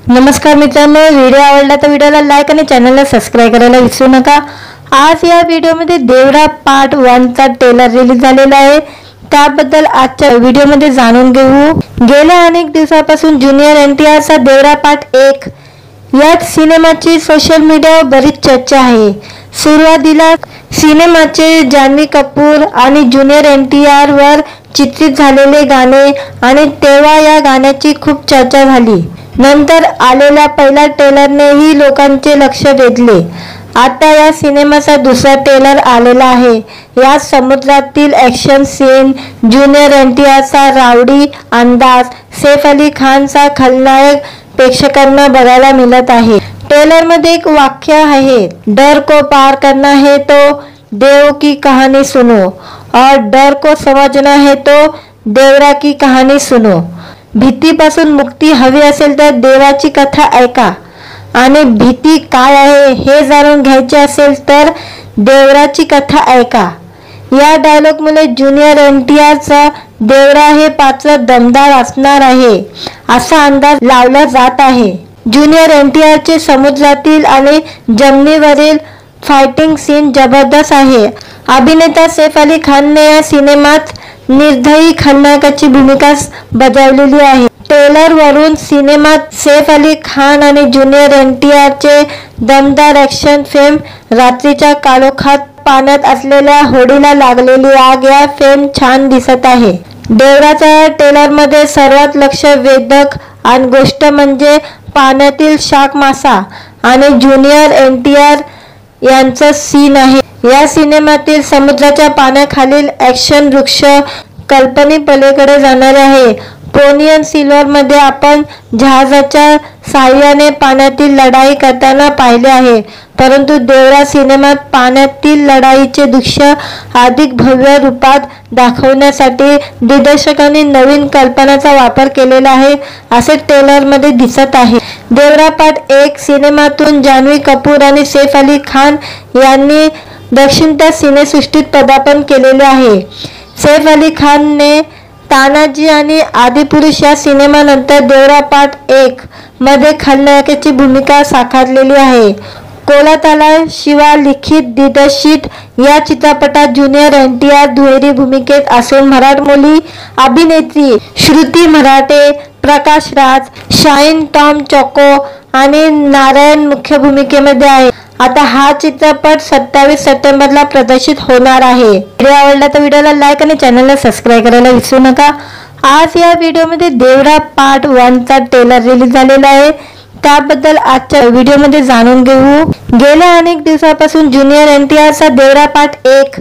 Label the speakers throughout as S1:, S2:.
S1: नमस्कार मित्रांनो, व्हिडिओ आवडला तर व्हिडिओला लाईक आणि चॅनलला सबस्क्राइब करायला विसरू नका। आज या व्हिडिओमध्ये देवरा पार्ट 1 चा ट्रेलर रिलीज झालेला आहे। त्याबद्दल आजच्या व्हिडिओमध्ये जाणून घेऊ। गेल्या अनेक दिवसांपासून ज्युनियर एनटीआर चा देवरा पार्ट 1 या सिनेमाची सोशल मीडियावर बरीच चर्चा आहे। सुरुवातीला सिनेमाचे जान्हवी कपूर आणि ज्युनियर एनटीआर वर चित्रित झालेले गाणे आणि तेव्हा या गाण्याची खूप चर्चा झाली। नंतर आलेल्या पहिल्या ट्रेलरनेही लोकांचे लक्ष वेधले। आता या सिनेमाचा दुसरा ट्रेलर आलेला आहे। या समुद्रातील ॲक्शन सीन, ज्युनियर एनटीआरचा रावडी अंदाज, सैफ अली खानचा खलनायक प्रेक्षकांना बघायला मिळत आहे। ट्रेलर मध्ये एक वाक्य आहे, डर को पार करना है तो देव की कहानी सुनो और डर को समझना है तो देवरा की कहानी सुनो। भीतीपासून मुक्ती हवी असेल तर देवाची कथा ऐका आणि भीती काय आहे हे जाणून घ्यायचे असेल तर देवराची कथा ऐका। या डायलॉग मुळे ज्युनियर एनटीआरचा देवरा हे पात्र दमदार असणार आहे असा अंदाज लावला जात आहे। ज्युनियर एनटीआरचे समुद्रातील आणि जमिनीवरील फायटिंग सीन जबरदस्त आहे। अभिनेता सैफ अली खानने या सिनेमात निर्दयी खलनायकाची भूमिका बजावलेली आहे। ट्रेलर वरून सिनेमात सैफ अली खान आणि ज्युनियर एनटीआरचे दमदार ॲक्शन फिल्म, रात्रीच्या काळोखात पाण्यात असलेल्या होडीला लागलेली आग या फिल्म छान दिसत आहे। देवराच्या ट्रेलर मध्ये सर्वात लक्ष वेधक आणि गोष्ट म्हणजे पाण्यातील शार्क मासा आणि ज्युनियर एनटीआर यांचा सीन आहे। या सिनेमातील समुद्राच्या पाण्याखालील ॲक्शन वृक्ष कल्पनेपलीकडे जाणारे आहे। पोनियन सिल्वर मध्ये आपण जहाजाच्या साहाय्याने पाण्यातील लढाई करताना पाहिले आहे, परंतु देवरा सिनेमात पाण्यातील लढाईचे दृश्य अधिक भव्य रूपात दाखवण्यासाठी दिग्दर्शकांनी नवीन कल्पनाचा वापर केलेला आहे असे ट्रेलर मध्ये दिसत आहे। देवरा पार्ट 1 सिनेमातून जान्हवी कपूर आणि सैफ अली खान यांनी दक्षिणत्य सिनेसृष्टीत पदार्पण केलेले आहे। सैफ अली खानने तानाजी आणि आदिपुरुष या सिनेमानंतर देवरा पार्ट 1 मध्ये खलनायकाची भूमिका साकारलेली आहे। कोलकाता शिवा लिखित दिग्दर्शित या चित्रपटात ज्युनियर एनटीआर दुहेरी भूमिकेत असून मराठमोळी अभिनेत्री श्रुती मराठे, प्रकाश राज, शाहीन टॉम चोको आणि नारायण मुख्य भूमिकेमध्ये आहे। आता हा चित्रपट 27 सप्टेंबरला प्रदर्शित होणार आहे। व्हिडिओ आवडला तर व्हिडिओला लाईक आणि चॅनलला सबस्क्राइब करायला विसरू नका। आज या व्हिडिओमध्ये देवरा पार्ट 1 चा ट्रेलर रिलीज झालेला आहे। त्याबद्दल आजच्या व्हिडिओमध्ये जाणून घेऊ। गेल्या अनेक दिवसांपासून ज्युनियर एनटीआर चा देवरा पार्ट 1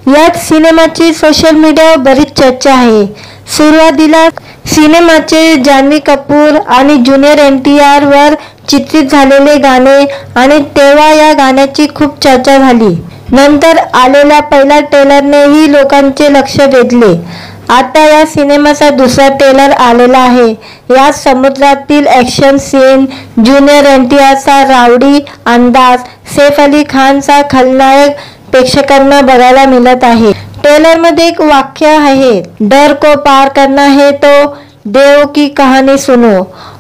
S1: या सिनेमाची सोशल मीडियावर बरीच चर्चा आहे। सुरुवातीला सिनेमाचे जान्हवी कपूर आणि ज्युनियर एनटीआर वर चित्रित झालेले गाणे आणि तेव्हा या गाण्याची खूप चर्चा झाली। नंतर आलेल्या पहिल्या ट्रेलरनेही लोकांचे लक्ष वेधले। आता या सिनेमाचा दुसरा ट्रेलर आलेला आहे। या समुद्रातील ॲक्शन सीन, ज्युनियर एनटीआरचा रावडी अंदाज, सैफ अली खानचा खलनायक प्रेक्षकांना बघायला मिळत आहे। ट्रेलर मध्ये एक वाक्य आहे, डर को पार करना है तो देव की कहानी सुनो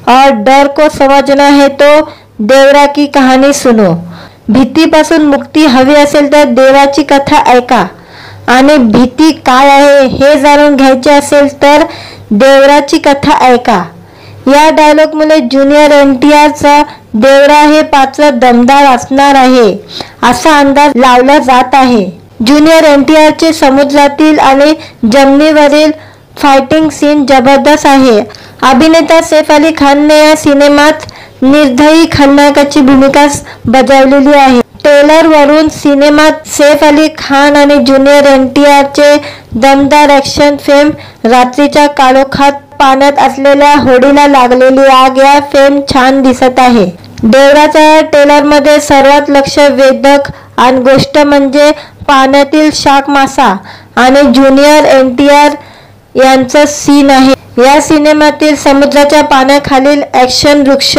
S1: और डर को समझना है तो देवरा की कहानी सुनो। भीतीपासून मुक्ती हवी असेल तर देवाची कथा ऐका आणि भीती काय आहे हे जाणून घ्यायचे असेल तर देवराची कथा ऐका। या डायलॉग मुळे ज्युनियर एनटीआरचा देवरा हे पात्र दमदार असणार आहे असा अंदाज लावला जात आहे। ज्युनियर एनटीआरचे समुद्रातील आणि जमिनीवरील फायटिंग सीन जबरदस्त आहे। अभिनेता सैफ अली खानने या सिनेमात निर्दयी खलनायकाची भूमिका बजावलेली आहे। ट्रेलर वरून सिनेमात सैफ अली खान आणि ज्युनियर एनटीआरचे दमदार ॲक्शन फिल्म, रात्रीच्या काळोखात पाण्यात असलेल्या होडीला लागलेली आग या फिल्म छान दिसत आहे। देवराच्या ट्रेलर मध्ये सर्वात लक्ष वेधक आणि गोष्ट म्हणजे पाण्यातील शार्क मासा आणि ज्युनियर एनटीआर यांचा सीन आहे। या सिनेमातील समुद्राच्या पाण्याखालील ॲक्शन वृक्ष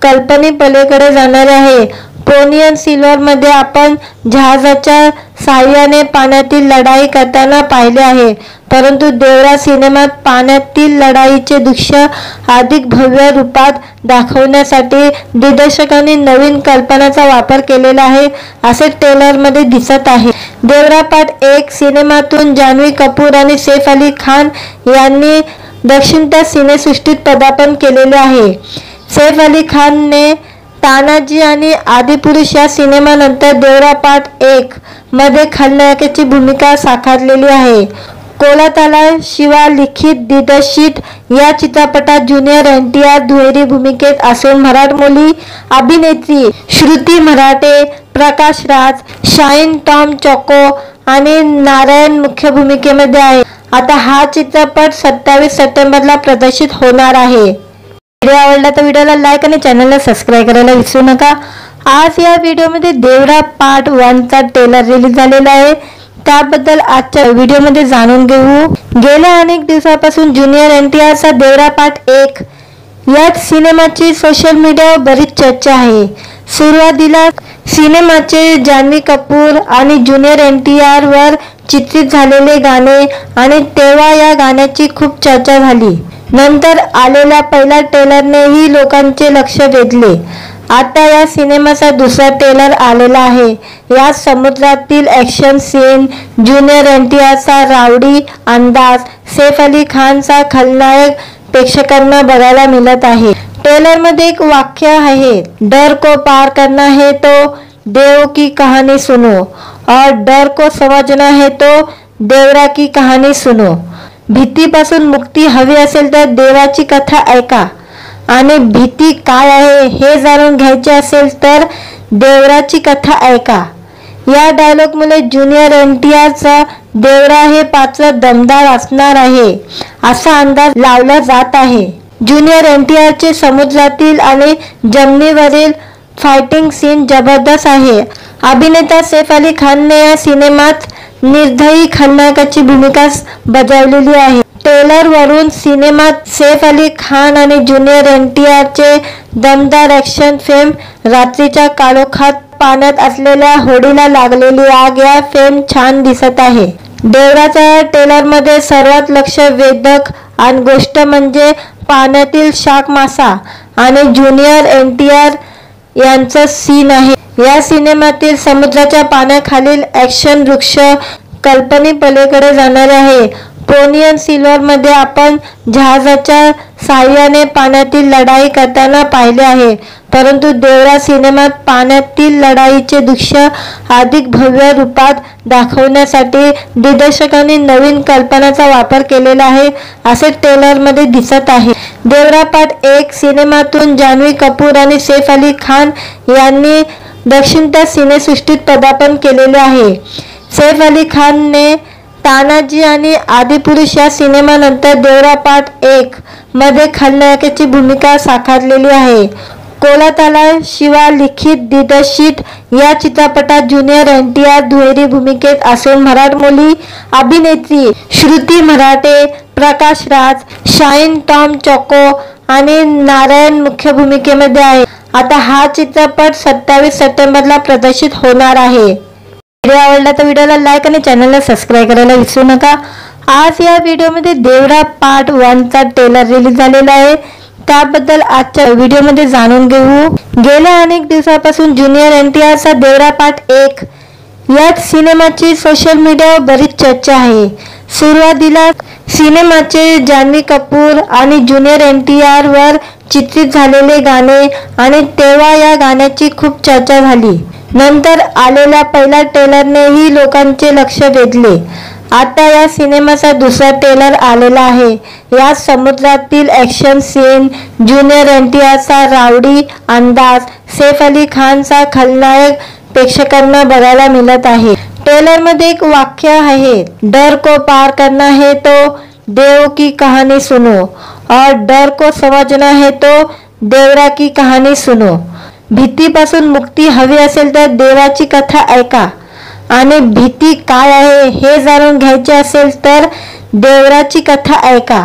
S1: कल्पनेपलीकडे जाणारे आहे। पोनियन सिल्वरमध्ये आपण जहाजाच्या साहाय्याने पाण्यातील लढाई करताना पाहिले आहे, परंतु देवरा सिनेमात पाण्यातील लढाईचे दृश्य अधिक भव्य रूपात दाखवण्यासाठी दिग्दर्शकांनी नवीन कल्पनाचा वापर केलेला आहे असे ट्रेलरमध्ये दिसत आहे. देवरा पार्ट 1 सिनेमातून जान्हवी कपूर आणि सैफ अली खान यांनी दक्षिणत्य सिनेसृष्टीत पदार्पण केलेले आहे. सैफ अली खानने तानाजी आणि आदिपुरुष या सिनेमानंतर देवरा पार्ट 1 मध्ये खलनायकाची भूमिका साकारलेली आहे. कोलकाताला शिवा लिखित दिग्दर्शित या चित्रपटात ज्युनियर NTR दुहेरी भूमिकेत असून मराठमोळी अभिनेत्री श्रुती मराठे, प्रकाश राज, शाहीन टॉम चोको आणि नारायण मुख्य भूमिकेमध्ये आहे. आता हा चित्रपट 27 सप्टेंबरला प्रदर्शित होणार आहे. व्हिडिओ आवडला तर व्हिडिओला लाईक आणि चॅनलला सबस्क्राईब करायला विसरू नका. आज या व्हिडिओमध्ये देवरा पार्ट 1 चा ट्रेलर रिलीज झालेला आहे, त्याबद्दल आजच्या व्हिडिओमध्ये जाणून घेऊ. गेल्या अनेक दिवसापासून ज्युनियर NTR चा देवरा पार्ट 1 या सिनेमाची सोशल मीडियावर बरीच चर्चा आहे. सुरुवातीला सिनेमाचे जान्हवी कपूर आणि ज्युनियर NTR वर चित्रित झालेले गाणे आणि तेव्हा या गाण्याची खूप चर्चा झाली. नंतर आलेल्या पहिल्या ट्रेलरनेही लोकांचे लक्ष वेधले. आता या सिनेमाचा दुसरा ट्रेलर आलेला आहे. या समुद्रातील ॲक्शन सीन, ज्युनियर NTR चा रावडी अंदाज, सैफ अली खानचा खलनायक प्रेक्षकांना बघायला मिळत आहे. ट्रेलरमध्ये एक वाक्य आहे, डर को पार करना है तो देव की कहानी सुनो और डर को समझना है तो देवरा की कहानी सुनो. भीतीपासून मुक्ती हवी असेल तर देवाची कथा ऐका आणि भीती काय आहे हे जाणून घ्यायचे असेल तर देवराची कथा ऐका. या डायलॉगमुळे ज्युनियर NTR चा देवरा हे पात्र दमदार असणार आहे असा अंदाज लावला जात आहे. ज्युनियर NTR चे समुद्रातील आणि जमिनीवरील फायटिंग सीन जबरदस्त आहे. अभिनेता सैफ अली खानने या सिनेमात निर्दयी खलनायकाची भूमिका बजावलेली आहे. ट्रेलर वरून सिनेमात सैफ अली खान आणि ज्युनियर NTR चे दमदार ॲक्शन फिल्म. रात्रीच्या काळोखात पाण्यात असलेल्या होडीला लागलेली आग या फिल्म छान दिसत आहे. देवराच्या ट्रेलरमध्ये सर्वात लक्ष वेधक आणि गोष्ट म्हणजे पाण्यातील शार्क मासा आणि ज्युनियर NTR यांचं सीन आहे. या सिनेमातील समुद्राच्या पाण्याखालील ॲक्शन वृक्ष कल्पनेपलीकडे जाणारे आहे. पोनियन सिल्वरमध्ये आपण जहाजाच्या साहाय्याने पाण्यातील लढाई करताना पाहिले आहे, परंतु देवरा सिनेमात पाण्यातील लढाईचे दृश्य अधिक भव्य रूपात दाखवण्यासाठी दिग्दर्शकांनी नवीन कल्पनाचा वापर केलेला आहे असे ट्रेलरमध्ये दिसत आहे. देवरा पार्ट 1 सिनेमातून जान्हवी कपूर आणि सैफ अली खान यांनी दक्षिणत्य सिनेसृष्टीत पदार्पण केलेले आहे. सैफ अली खानने तानाजी आणि आदिपुरुष या सिनेमानंतर देवरा पार्ट 1 मध्ये खलनायकाची भूमिका साकारलेली आहे. कोलकाताला शिवा लिखित दिग्दर्शित या चित्रपटात ज्युनियर NTR दुहेरी भूमिकेत असून मराठमोळी अभिनेत्री श्रुती मराठे, प्रकाश राज, शाहीन टॉम चोको आणि नारायण मुख्य भूमिकेमध्ये आहे. आता हा चित्रपट 27 सप्टेंबरला प्रदर्शित होणार आहे. व्हिडिओ आवडला तर व्हिडिओला लाईक आणि चॅनलला सबस्क्राईब करायला विसरू नका. आज या व्हिडिओमध्ये देवरा पार्ट 1 चा ट्रेलर रिलीज झालेला आहे, त्याबद्दल आजच्या व्हिडिओमध्ये जाणून घेऊ. गेल्या अनेक दिवसापासून ज्युनियर NTR चा देवरा पार्ट 1 या सिनेमाची सोशल मीडियावर बरीच चर्चा आहे. सुरुवातीला सिनेमाचे जान्हवी कपूर आणि ज्युनियर NTR वर चित्रित झालेले गाणे आणि तेव्हा या गाण्याची खूप चर्चा झाली. नंतर आलेल्या पहिल्या ट्रेलरनेही लोकांचे लक्ष वेधले. आता या सिनेमाचा दुसरा ट्रेलर आलेला आहे. या समुद्रातील ॲक्शन सीन, ज्युनियर NTR चा रावडी अंदाज, सैफ अली खानचा खलनायक प्रेक्षकांना बघायला मिळत आहे. ट्रेलरमध्ये एक वाक्य आहे, डर को पार करना है तो देव की कहानी सुनो और डर को समझना है तो देवरा की कहानी सुनो. भीतीपासून मुक्ती हवी असेल तर देवाची कथा ऐका आणि भीती काय आहे हे जाणून घ्यायचे असेल तर देवराची कथा ऐका.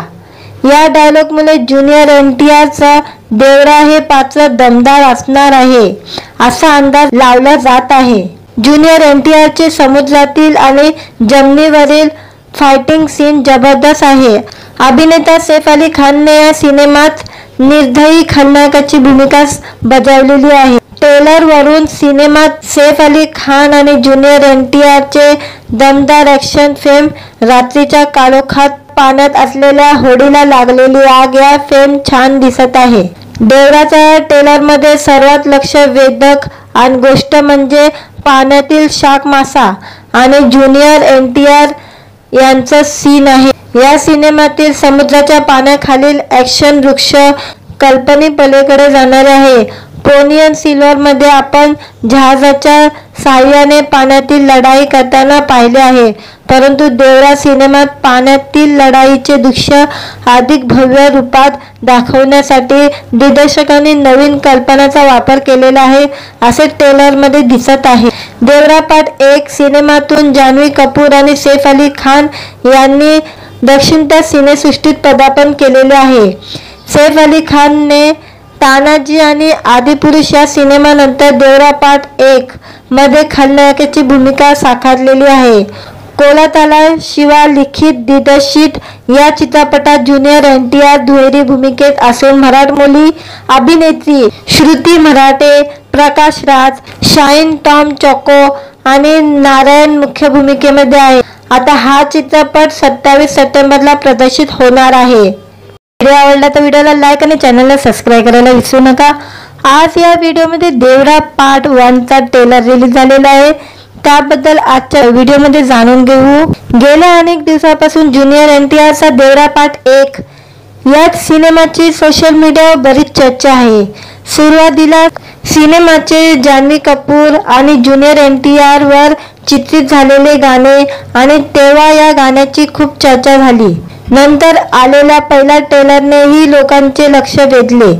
S1: या डायलॉग मुळे ज्युनियर NTRचा देवरा हे पात्र दमदार असणार आहे असा अंदाज लावला जात आहे। ज्युनियर NTRचे समुद्रातील आणि जमिनीवरील फायटिंग सीन जबरदस्त आहे। अभिनेता सैफ अली खानने या सिनेमात निर्दयी खलनायकाची भूमिका बजावलेली आहे। ट्रेलर वरून सिनेमात सैफ अली खान आणि ज्युनियर NTRचे दमदार ॲक्शन फिल्म रात्रीच्या काळोखात पाण्यात असलेल्या होडीला लागलेली आग या फिल्म छान दिसत आहे। देवराच्या ट्रेलरमध्ये सर्वात लक्ष वेधक आणि गोष्ट म्हणजे पाण्यातील शार्क मासा आणि ज्युनियर NTR यांचा सीन आहे। या सिनेमातील समुद्राच्या पाण्याखालील ॲक्शन वृक्ष कल्पनेपलीकडे जाणारे आहे। पोनियन सिल्वरमध्ये आपण जहाजाच्या साहाय्याने पाण्यातील लढाई करताना पाहिले आहे, परंतु देवरा सिनेमात पाण्यातील लढाईचे दृश्य अधिक भव्य रूपात दाखवण्यासाठी दिग्दर्शकांनी नवीन कल्पनांचा वापर केलेला आहे असे ट्रेलरमध्ये दिसत आहे। देवरा पार्ट 1 सिनेमातून जान्हवी कपूर आणि सैफ अली खान यांनी दक्षिणच्या सिनेसृष्टीत पदार्पण केलेले आहे। सैफ अली खानने तानाजी आणि आदिपुरुष या सिनेमानंतर देवरा पार्ट 1 मध्ये खलनायकाची भूमिका साकारलेली आहे। कोलकाता शिवा लिखित दिग्दर्शित या चित्रपटात ज्युनियर NTR दुहेरी भूमिकेत असून मराठमोळी अभिनेत्री श्रुती मराठे, प्रकाश राज, शाहीन टॉम चोको आणि नारायण मुख्य भूमिकेमध्ये आहे। आता हा चित्रपट 27 सप्टेंबरला प्रदर्शित होणार आहे। व्हिडिओ आवडला तर व्हिडिओला लाईक आणि चॅनलला सबस्क्राईब करायला विसरू नका। आज या व्हिडिओमध्ये देवरा पार्ट 1 चा ट्रेलर रिलीज झालेला आहे, त्याबद्दल आजच्या व्हिडिओमध्ये जाणून घेऊ। गेल्या अनेक दिवसांपासून ज्युनियर NTRचा देवरा पार्ट 1 या सिनेमाची सोशल मीडियावर बरीच चर्चा आहे। सुरुवातीला सिनेमाचे जान्हवी कपूर आणि ज्युनियर NTR वर चित्रित झालेले गाणे आणि तेव्हा या गाण्याची खूप चर्चा झाली। नंतर आलेल्या पहिल्या ट्रेलरनेही लोकांचे लक्ष वेधले।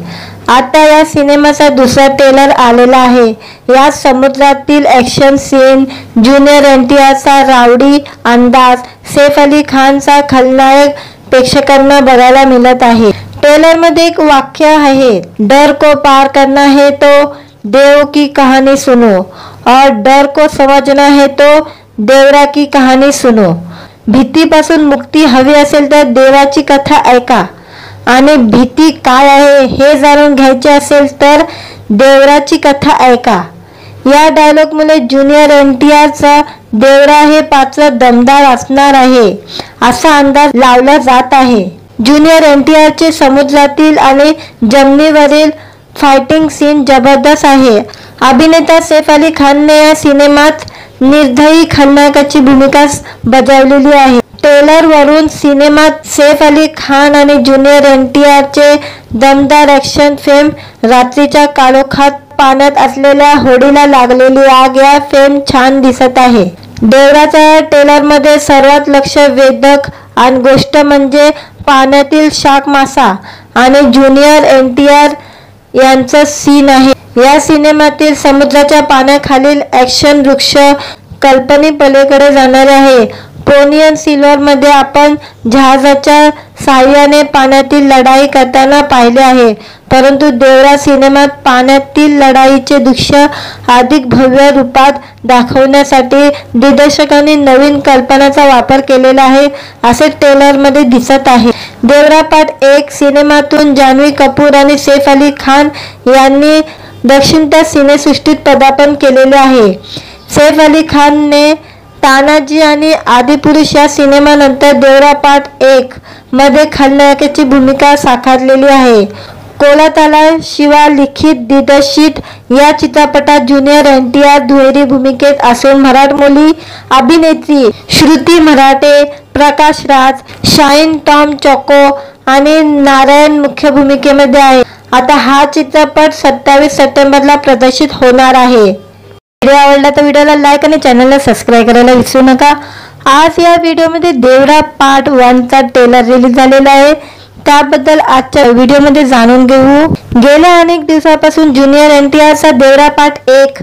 S1: आता या सिनेमाचा दुसरा ट्रेलर आलेला आहे। या समुद्रातील ॲक्शन सीन, ज्युनियर NTRचा रावडी अंदाज, सैफ अली खानचा खलनायक प्रेक्षकांना बघायला मिळत आहे। ट्रेलरमध्ये एक वाक्य आहे, डर को पार करना है तो देव की कहानी सुनो और डर को समझना है तो देवरा की कहानी सुनो। भीतीपासून मुक्ती हवी असेल तर देवाची कथा ऐका आणि भीती काय आहे हे जाणून घ्यायचे असेल तर देवराची कथा ऐका। या डायलॉग मुळे ज्युनियर NTRचा देवरा हे पात्र दमदार असणार आहे असा अंदाज लावला जात आहे। ज्युनियर NTRचे समुद्रातील आणि जमिनीवरील फायटिंग सीन जबरदस्त आहे। अभिनेता सैफ अली खानने या सिनेमात निर्दयी खलनायकाची भूमिका बजावलेली आहे। ट्रेलर वरून सिनेमात सैफ अली खान आणि ज्युनियर NTRचे दमदार ॲक्शन फिल्म रात्रीच्या काळोखात पाण्यात असलेल्या होडीला लागलेली आग या फिल्म छान दिसत आहे। देवराच्या ट्रेलरमध्ये सर्वात लक्ष वेधक आणि गोष्ट म्हणजे पाण्यातील शार्क मासा आणि ज्युनियर NTR यांचा सीन आहे। या सिनेमातील समुद्राच्या पाण्याखालील ॲक्शन वृक्ष कल्पनेपलीकडे जाणारे आहे। पोनियन सिल्वरमध्ये आपण जहाजाच्या साहाय्याने पाण्यातील लढाई करताना पाहिले आहे, परंतु देवरा सिनेमात पाण्यातील लढाईचे दृश्य अधिक भव्य रूपात दाखवण्यासाठी दिग्दर्शकांनी नवीन कल्पनांचा वापर केलेला आहे असे ट्रेलरमध्ये दिसत आहे। देवरा पार्ट 1 सिनेमातून जान्हवी कपूर आणि सैफ अली खान यांनी दक्षिणच्या सिनेसृष्टीत पदार्पण केलेले आहे। सैफ अली खानने तानाजी आणि आदिपुरुष या सिनेमानंतर देवरा पार्ट 1 मध्ये खलनायकाची भूमिका साकारलेली आहे। कोलकाता शिवा लिखित दिग्दर्शित या चित्रपटात ज्युनियर NTR दुहेरी भूमिकेत असून मराठमोळी अभिनेत्री श्रुती मराठे, प्रकाश राज, शाहीन टॉम चोको आणि नारायण मुख्य भूमिकेमध्ये आहे। आता हा चित्रपट 27 सप्टेंबरला प्रदर्शित होणार आहे। व्हिडिओ आवडला तर व्हिडिओला लाईक आणि चॅनलला सबस्क्राईब करायला विसरू नका। आज या व्हिडिओमध्ये देवरा पार्ट 1 चा ट्रेलर रिलीज झालेला आहे, त्याबद्दल आजच्या व्हिडिओमध्ये जाणून घेऊ। गेल्या अनेक दिवसांपासून ज्युनियर NTRचा देवरा पार्ट 1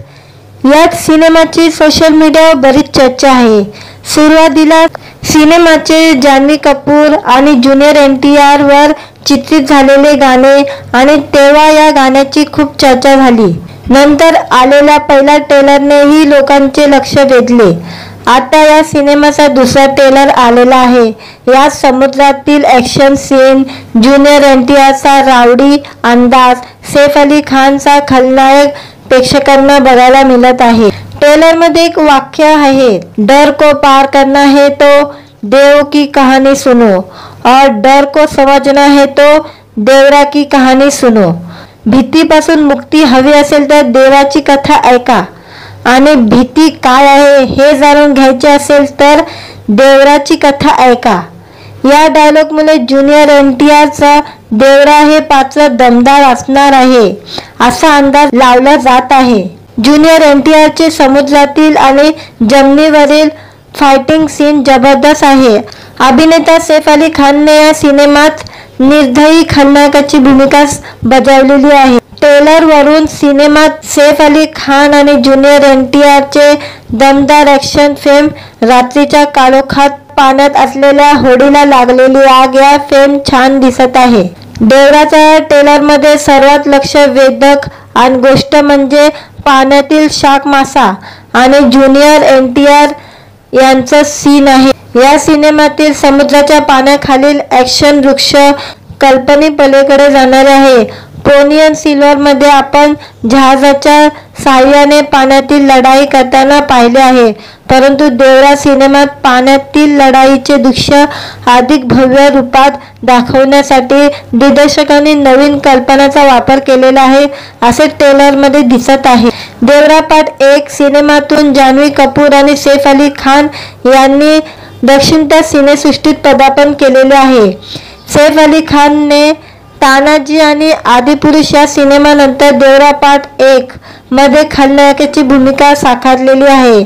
S1: या सिनेमाची सोशल मीडियावर बरीच चर्चा आहे। सुरुवातीला सिनेमाचे जान्हवी कपूर आणि ज्युनियर NTR वर चित्रित झालेले गाणे आणि तेव्हा या गाण्याची खूप चर्चा झाली। नंतर आलेल्या पहिल्या ट्रेलरनेही लोकांचे लक्ष वेधले। आता या सिनेमाचा दुसरा ट्रेलर आलेला आहे। यात समुद्रातील ॲक्शन सीन, ज्युनियर NTRचा रावडी अंदाज, सैफ अली खानचा खलनायक प्रेक्षकांना बघायला मिळत आहे। ट्रेलरमध्ये एक वाक्य आहे, डर को पार करना है तो देव की कहानी सुनो और डर को समझना है तो देवरा की कहानी सुनो। भीतीपासून मुक्ती हवी असेल तर देवाची कथा ऐका आणि भीती काय आहे हे जाणून घ्यायचे असेल तर देवराची कथा ऐका। या डायलॉगमुळे ज्युनियर NTRचा देवरा हे पात्र दमदार असणार आहे असा अंदाज लावला जात आहे। ज्युनियर NTRचे समुद्रातील आणि जमिनीवरील फायटिंग सीन जबरदस्त आहे। अभिनेता सैफ अली खानने या सिनेमात निर्दयी खलनायकाची भूमिका बजावलेली आहे। ट्रेलरवरून सिनेमात सैफ अली खान आणि ज्युनियर NTRचे दमदार ॲक्शन फिल्म रात्रीच्या काळोखात पाण्यात असलेल्या होडीला लागलेली आग या फिल्म छान दिसत आहे। देवराच्या ट्रेलरमध्ये सर्वात लक्ष वेधक आणि गोष्ट म्हणजे पाण्यातील शार्क मासा आणि ज्युनियर NTR यांचं सीन आहे। या सिनेमातील समुद्राच्या पाण्याखालील ॲक्शन वृक्ष कल्पनेपलीकडे जाणारे आहे। पोनियन सिल्वरमध्ये आपण जहाजाच्या साहाय्याने पाण्यातील लढाई करताना पाहिले आहे, परंतु देवरा सिनेमात पाण्यातील लढाईचे दृश्य अधिक भव्य रूपात दाखवण्यासाठी दिग्दर्शकांनी नवीन कल्पनांचा वापर केलेला आहे असे ट्रेलरमध्ये दिसत आहे। देवरा पार्ट 1 सिनेमातून जान्हवी कपूर आणि सैफ अली खान यांनी दक्षिणत्य सिनेसृष्टीत पदार्पण केलेले आहे। सैफ अली खानने तानाजी आणि आदिपुरुष या सिनेमानंतर देवरा पार्ट 1 मध्ये खलनायकाची भूमिका साकारलेली आहे।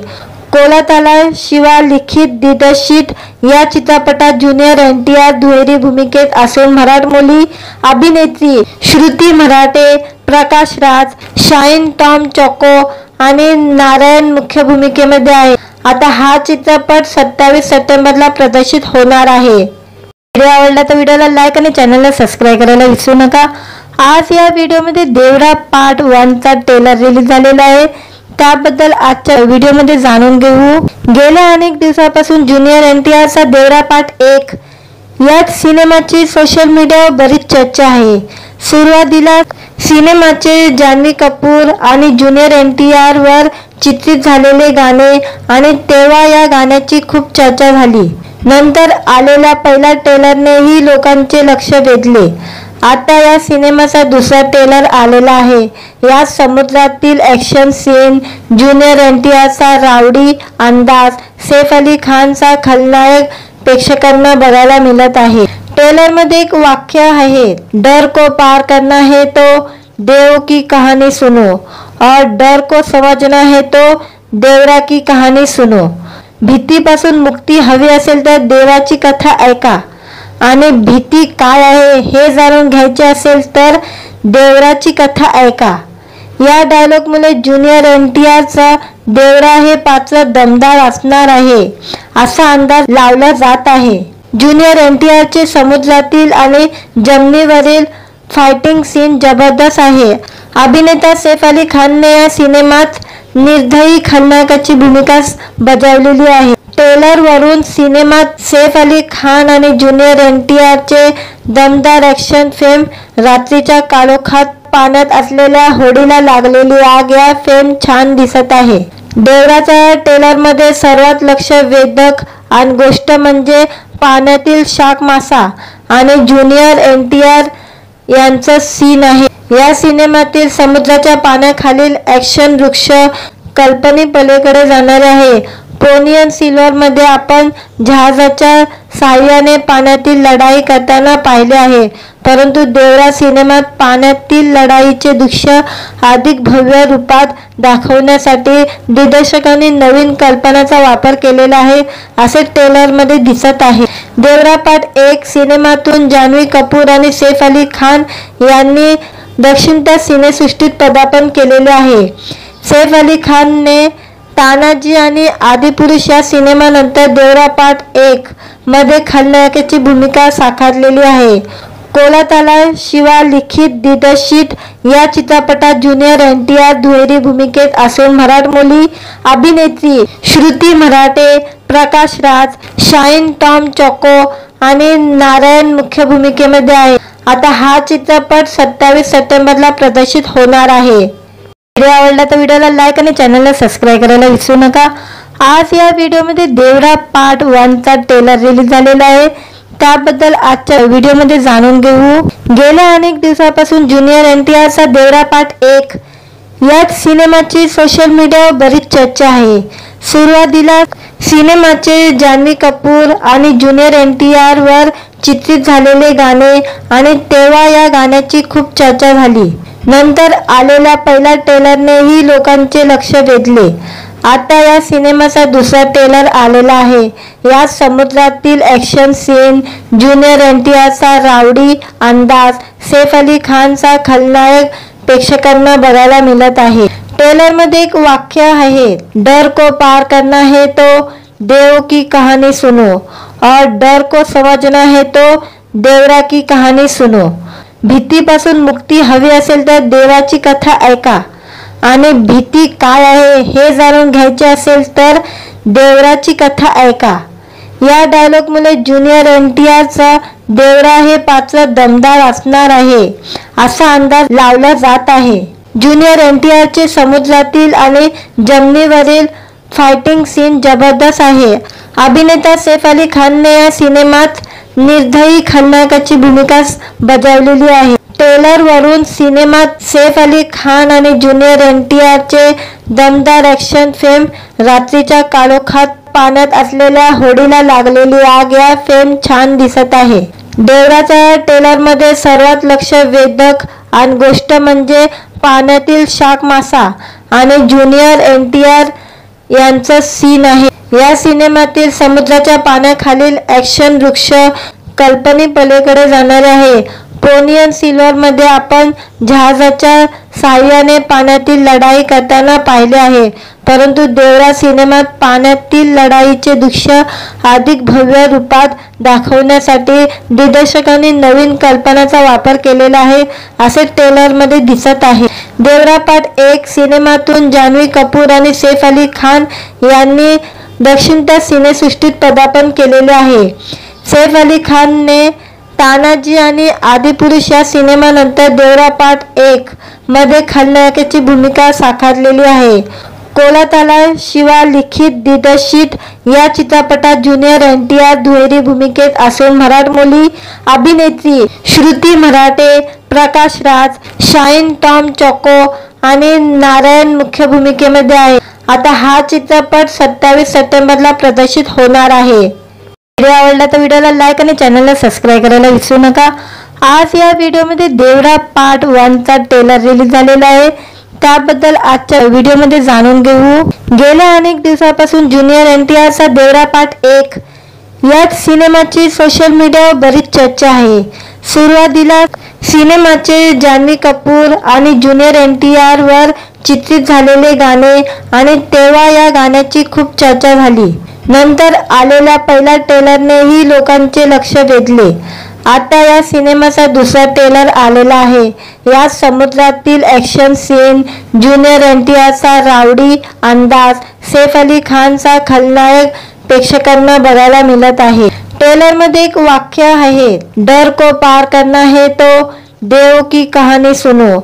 S1: कोलकाता शिवा लिखित दिग्दर्शित या चित्रपटात ज्युनियर NTR दुहेरी भूमिकेत असून मराठमोळी अभिनेत्री श्रुती मराठे, प्रकाश राज, शाहीन टॉम चोको आणि नारायण मुख्य भूमिकेमध्ये आहे। आता हा चित्रपट 27 सप्टेंबरला प्रदर्शित होणार आहे। व्हिडिओ आवडला तर व्हिडिओला लाईक आणि चॅनलला सबस्क्राईब करायला विसरू नका। आज या व्हिडिओमध्ये देवरा पार्ट 1 चा ट्रेलर रिलीज झालेला आहे, त्याबद्दल आजच्या व्हिडिओमध्ये जाणून घेऊ। गेल्या अनेक दिवसापासून ज्युनियर NTRचा देवरा पार्ट 1 या सिनेमाची सोशल मीडियावर बरीच चर्चा आहे। सुरुवातीला सिनेमाचे जान्हवी कपूर आणि ज्युनियर NTR वर चित्रित झालेले गाणे आणि तेव्हा या गाण्याची खूप चर्चा झाली। नंतर आलेल्या पहिल्या ट्रेलरनेही लोकांचे लक्ष वेधले। आता या सिनेमाचा दुसरा ट्रेलर आलेला आहे। यात समुद्रातील ॲक्शन सीन, ज्युनियर NTRचा रावडी अंदाज, सैफ अली खानचा खलनायक प्रेक्षकांना बघायला मिळत आहे। ट्रेलरमध्ये एक वाक्य आहे, डर को पार करना है तो देव की कहानी सुनो और डर को समझना है तो देवरा की कहानी सुनो। भीतीपासून मुक्ती हवी असेल तर देवाची कथा ऐका आणि भीती काय आहे हे जाणून घ्यायचे असेल तर देवराची कथा ऐका। या डायलॉगमुळे ज्युनियर NTRचा देवरा हे पात्र दमदार असणार आहे असा अंदाज लावला जात आहे। ज्युनियर NTRचे समुद्रातील आणि जमिनीवरील फायटिंग सीन जबरदस्त आहे। अभिनेता सैफ अली खानने या सिनेमात निर्दयी खलनायकाची भूमिका बजावलेली आहे। ट्रेलरवरून सिनेमात सैफ अली खान आणि ज्युनियर NTRचे दमदार ॲक्शन फिल्म रात्रीच्या काळोखात पाण्यात असलेल्या होडीला लागलेली आग या फिल्म छान दिसत आहे। देवराच्या ट्रेलरमध्ये सर्वात लक्ष वेधक आणि गोष्ट म्हणजे पाण्यातील शार्क मासा आणि ज्युनियर NTR यांचं सीन आहे। या सिनेमातील समुद्राच्या पाण्याखालील ॲक्शन वृक्ष कल्पनेपलीकडे जाणारे आहे। पोनियन सिल्वरमध्ये आपण जहाजाच्या साहाय्याने पाण्यातील लढाई करताना पाहिले आहे, परंतु देवरा सिनेमात पाण्यातील लढाईचे दृश्य अधिक भव्य रूपात दाखवण्यासाठी दिग्दर्शकांनी नवीन कल्पनांचा वापर केलेला आहे असे ट्रेलरमध्ये दिसत आहे। देवरा पार्ट 1 सिनेमातून जान्हवी कपूर आणि सैफ अली खान यांनी दक्षिणत्य सिनेसृष्टीत पदार्पण केलेले आहे। सैफ अली खानने तानाजी आणि आदिपुरुष या सिनेमानंतर देवरा पार्ट 1 मध्ये खलनायकाची भूमिका साकारलेली आहे. कोलकाताला शिवा लिखित दिग्दर्शित या चित्रपटात ज्युनियर NTR दुहेरी भूमिकेत असून मराठमोळी अभिनेत्री श्रुती मराठे, प्रकाश राज, शाहीन टॉम चोको आणि नारायण मुख्य भूमिकेमध्ये आहे. आता हा चित्रपट 27 सप्टेंबरला प्रदर्शित होणार आहे. व्हिडिओ आवडला तर व्हिडिओला लाईक आणि चॅनलला सबस्क्राईब करायला विसरू नका. आज या व्हिडिओमध्ये देवरा पार्ट 1 चा ट्रेलर रिलीज झालेला आहे. त्याबद्दल आजच्या व्हिडिओमध्ये जाणून घेऊ. गेल्या अनेक दिवसापासून ज्युनियर NTR चा देवरा पार्ट 1 या सिनेमाची सोशल मीडियावर बरीच चर्चा आहे. सुरुवातीला सिनेमाचे जान्हवी कपूर आणि ज्युनियर NTR वर चित्रित झालेले गाणे आणि तेव्हा या गाण्याची खूप चर्चा झाली. नंतर आलेल्या पहिल्या ट्रेलरनेही लोकांचे लक्ष वेधले. आता या सिनेमाचा दुसरा ट्रेलर आलेला आहे. या समुद्रातील ॲक्शन सीन, ज्युनियर NTR चा रावडी अंदाज, सैफ अली खानचा खलनायक प्रेक्षकांना बघायला मिळत आहे. ट्रेलरमध्ये एक वाक्य आहे, डर को पार करना है तो देव की कहानी सुनो और डर को समझना है तो देवरा की कहानी सुनो. भीतीपासून मुक्ती हवी असेल तर देवाची कथा ऐका आणि भीती काय आहे हे जाणून घ्यायचे असेल तर देवराची कथा ऐका. या डायलॉगमुळे ज्युनियर NTR चा देवरा हे पात्र दमदार असणार आहे असा अंदाज लावला जात आहे. ज्युनियर NTR चे समुद्रातील आणि जमिनीवरील फायटिंग सीन जबरदस्त आहे. अभिनेता सैफ अली खानने या सिनेमात निर्दयी खलनायकाची भूमिका बजावलेली आहे. ट्रेलर वरून सिनेमात सैफ अली खान आणि ज्युनियर NTR चे दमदार ॲक्शन फिल्म रात्रीच्या काळोखात पाण्यात असलेल्या होडीला लागलेली आग या फिल्म छान दिसत आहे. देवराच्या ट्रेलरमध्ये सर्वात लक्ष वेधक आणि गोष्ट म्हणजे पाण्यातील शार्क मासा आणि ज्युनियर NTR यांचा सीन आहे. या सिनेमातील समुद्राच्या पाण्याखालील ॲक्शन वृक्ष कल्पनेपलीकडे जाणारे आहे. पोनियन सिल्वरमध्ये आपण जहाजाच्या साहाय्याने पाण्यातील लढाई करताना पाहिले आहे, परंतु देवरा सिनेमात पाण्यातील लढाईचे दृश्य अधिक भव्य रूपात दाखवण्यासाठी दिग्दर्शकांनी नवीन कल्पनाचा वापर केलेला आहे असे ट्रेलरमध्ये दिसत आहे. देवरा पार्ट 1 सिनेमातून जान्हवी कपूर आणि सैफ अली खान यांनी दक्षिणत्य सिनेसृष्टीत पदार्पण केलेले आहे. सैफ अली खानने तानाजी आणि आदिपुरुष या सिनेमानंतर देवरा पार्ट 1 मध्ये खलनायकाची भूमिका साकारलेली आहे. कोलकाताला शिवा लिखित दिग्दर्शित या चित्रपटात ज्युनियर NTR दुहेरी भूमिकेत असून मराठमोळी अभिनेत्री श्रुती मराठे, प्रकाश राज, शाहीन टॉम चोको आणि नारायण मुख्य भूमिकेमध्ये आहे. आता हा चित्रपट 27 सप्टेंबरला प्रदर्शित होणार आहे. व्हिडिओ आवडला तर व्हिडिओला लाईक आणि चॅनलला सबस्क्राईब करायला विसरू नका. आज या व्हिडिओमध्ये देवरा पार्ट 1 चा ट्रेलर रिलीज झालेला आहे. त्याबद्दल आजच्या व्हिडिओमध्ये जाणून घेऊ. गेल्या अनेक दिवसापासून ज्युनियर NTR चा देवरा पार्ट 1 या सिनेमाची सोशल मीडियावर बरीच चर्चा आहे. सुरुवातीला सिनेमाचे जान्हवी कपूर आणि ज्युनियर NTR वर चित्रित झालेले गाणे आणि तेव्हा या गाण्याची खूप चर्चा झाली. नंतर आलेल्या पहिल्या ट्रेलरनेही लोकांचे लक्ष वेधले. आता या सिनेमाचा दुसरा ट्रेलर आलेला आहे. या समुद्रातील ॲक्शन सीन, ज्युनियर NTR चा रावडी अंदाज, सैफ अली खानचा खलनायक प्रेक्षकांना बघायला मिळत आहे. ट्रेलरमध्ये एक वाक्य आहे, डर को पार करना है तो देव की कहानी सुनो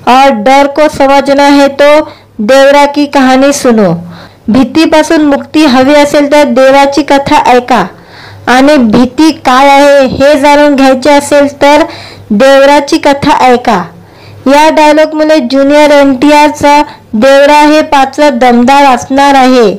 S1: और डर को समझना है तो देवरा की कहानी सुनो. भीतीपासून मुक्ती हवी असेल तर देवाची कथा ऐका आणि भीती काय आहे हे जाणून घ्यायचे असेल तर देवराची कथा ऐका. या डायलॉगमुळे ज्युनियर NTR चा देवरा हे पात्र दमदार असणार आहे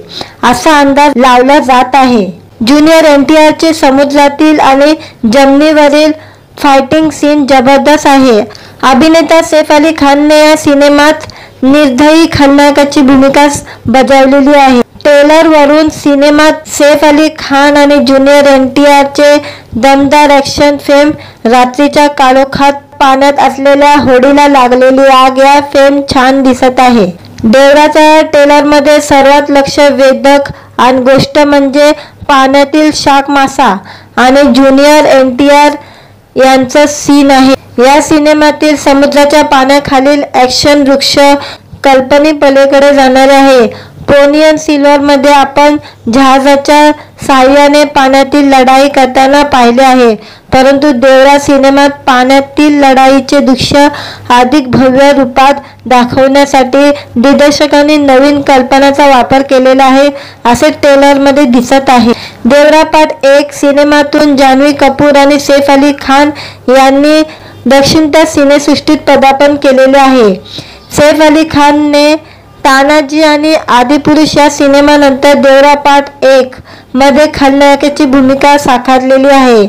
S1: असा अंदाज लावला जात आहे. ज्युनियर NTR चे समुद्रातील आणि जमिनीवरील फायटिंग सीन जबरदस्त आहे. अभिनेता सैफ अली खानने या सिनेमात निर्दयी खलनायकाची भूमिका बजावलेली आहे. ट्रेलर वरून सिनेमात सैफ अली खान आणि ज्युनियर NTR चे दमदार ॲक्शन फिल्म रात्रीच्या काळोखात पाण्यात असलेल्या होडीला लागलेली आग या फिल्म छान दिसत आहे. देवराच्या ट्रेलरमध्ये सर्वात लक्ष वेधक आणि गोष्ट म्हणजे पाण्यातील शार्क मासा आणि ज्युनियर NTR यांचं सीन आहे। या सिनेमातील समुद्राच्या पाण्याखालील ॲक्शन वृक्ष कल्पनेपलीकडे जाणारे आहे। पोनियन सिल्वर मध्ये आपण जहाजाच्या साहाय्याने पाण्यातील लढाई करताना पाहिले आहे, परंतु देवरा सिनेमात पाण्यातील लढाईचे दृश्य अधिक भव्य रूपात दाखवण्यासाठी दिग्दर्शकांनी नवीन कल्पनांचा वापर केलेला आहे असे ट्रेलरमध्ये दिसत आहे। देवरा पार्ट 1 सिनेमातून जान्हवी कपूर आणि सैफ अली खान यांनी दक्षिणत्य सिनेसृष्टीत पदार्पण केलेले आहे। सैफ अली खानने तानाजी आणि आदिपुरुष या सिनेमानंतर देवरा पार्ट 1 मध्ये खलनायकाची भूमिका साकारलेली आहे।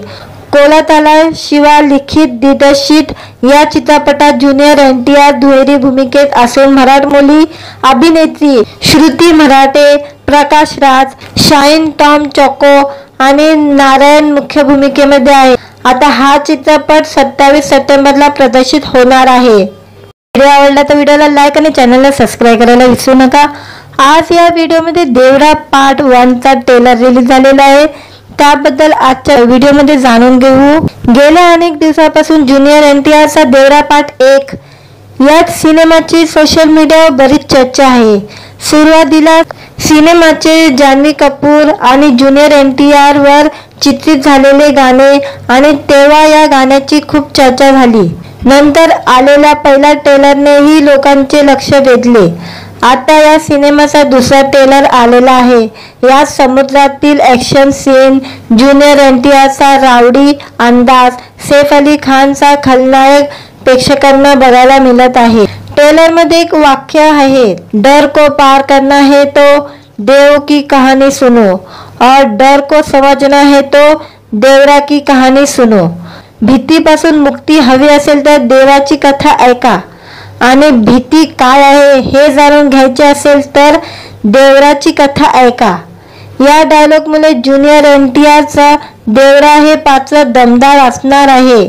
S1: कोलकाता शिवा लिखित दिग्दर्शित या चित्रपटात ज्युनियर NTR दुहेरी भूमिकेत असून मराठमोळी अभिनेत्री श्रुती मराठे, प्रकाश राज, शाहीन टॉम चोको आणि नारायण मुख्य भूमिकेमध्ये आहे। आता हा चित्रपट 27 सप्टेंबरला प्रदर्शित होणार आहे। व्हिडिओ आवडला तर व्हिडिओला लाईक आणि चॅनलला सबस्क्राईब करायला विसरू नका। आज या व्हिडिओमध्ये देवरा पार्ट 1 चा ट्रेलर रिलीज झालेला आहे, त्याबद्दल आजच्या व्हिडिओमध्ये जाणून घेऊ। गेल्या अनेक दिवसांपासून ज्युनियर NTR चा देवरा पार्ट 1 या सिनेमाची सोशल मीडियावर बरीच चर्चा आहे। सुरुवातीला सिनेमाचे जान्हवी कपूर आणि ज्युनियर NTR वर चित्रित झालेले गाणे आणि तेव्हा या गाण्याची खूप चर्चा झाली। नंतर आलेल्या पहिल्या ट्रेलरनेही लोकांचे लक्ष वेधले। आता या सिनेमाचा दुसरा ट्रेलर आलेला आहे। या समुद्रातील ॲक्शन सीन, ज्युनियर NTR चा रावडी अंदाज, सैफ अली खानचा खलनायक प्रेक्षकांना बघायला मिळत आहे। ट्रेलरमध्ये एक वाक्य आहे, डर को पार करना है तो देव की कहानी सुनो और डर को समझना है तो देवरा की कहानी सुनो। भीतीपासून मुक्ती हवी असेल तर देवाची कथा ऐका आणि भीती काय आहे हे जाणून घ्यायचे असेल तर देवराची कथा ऐका। या डायलॉगमुळे ज्युनियर NTR चा देवरा हे पात्र दमदार असणार आहे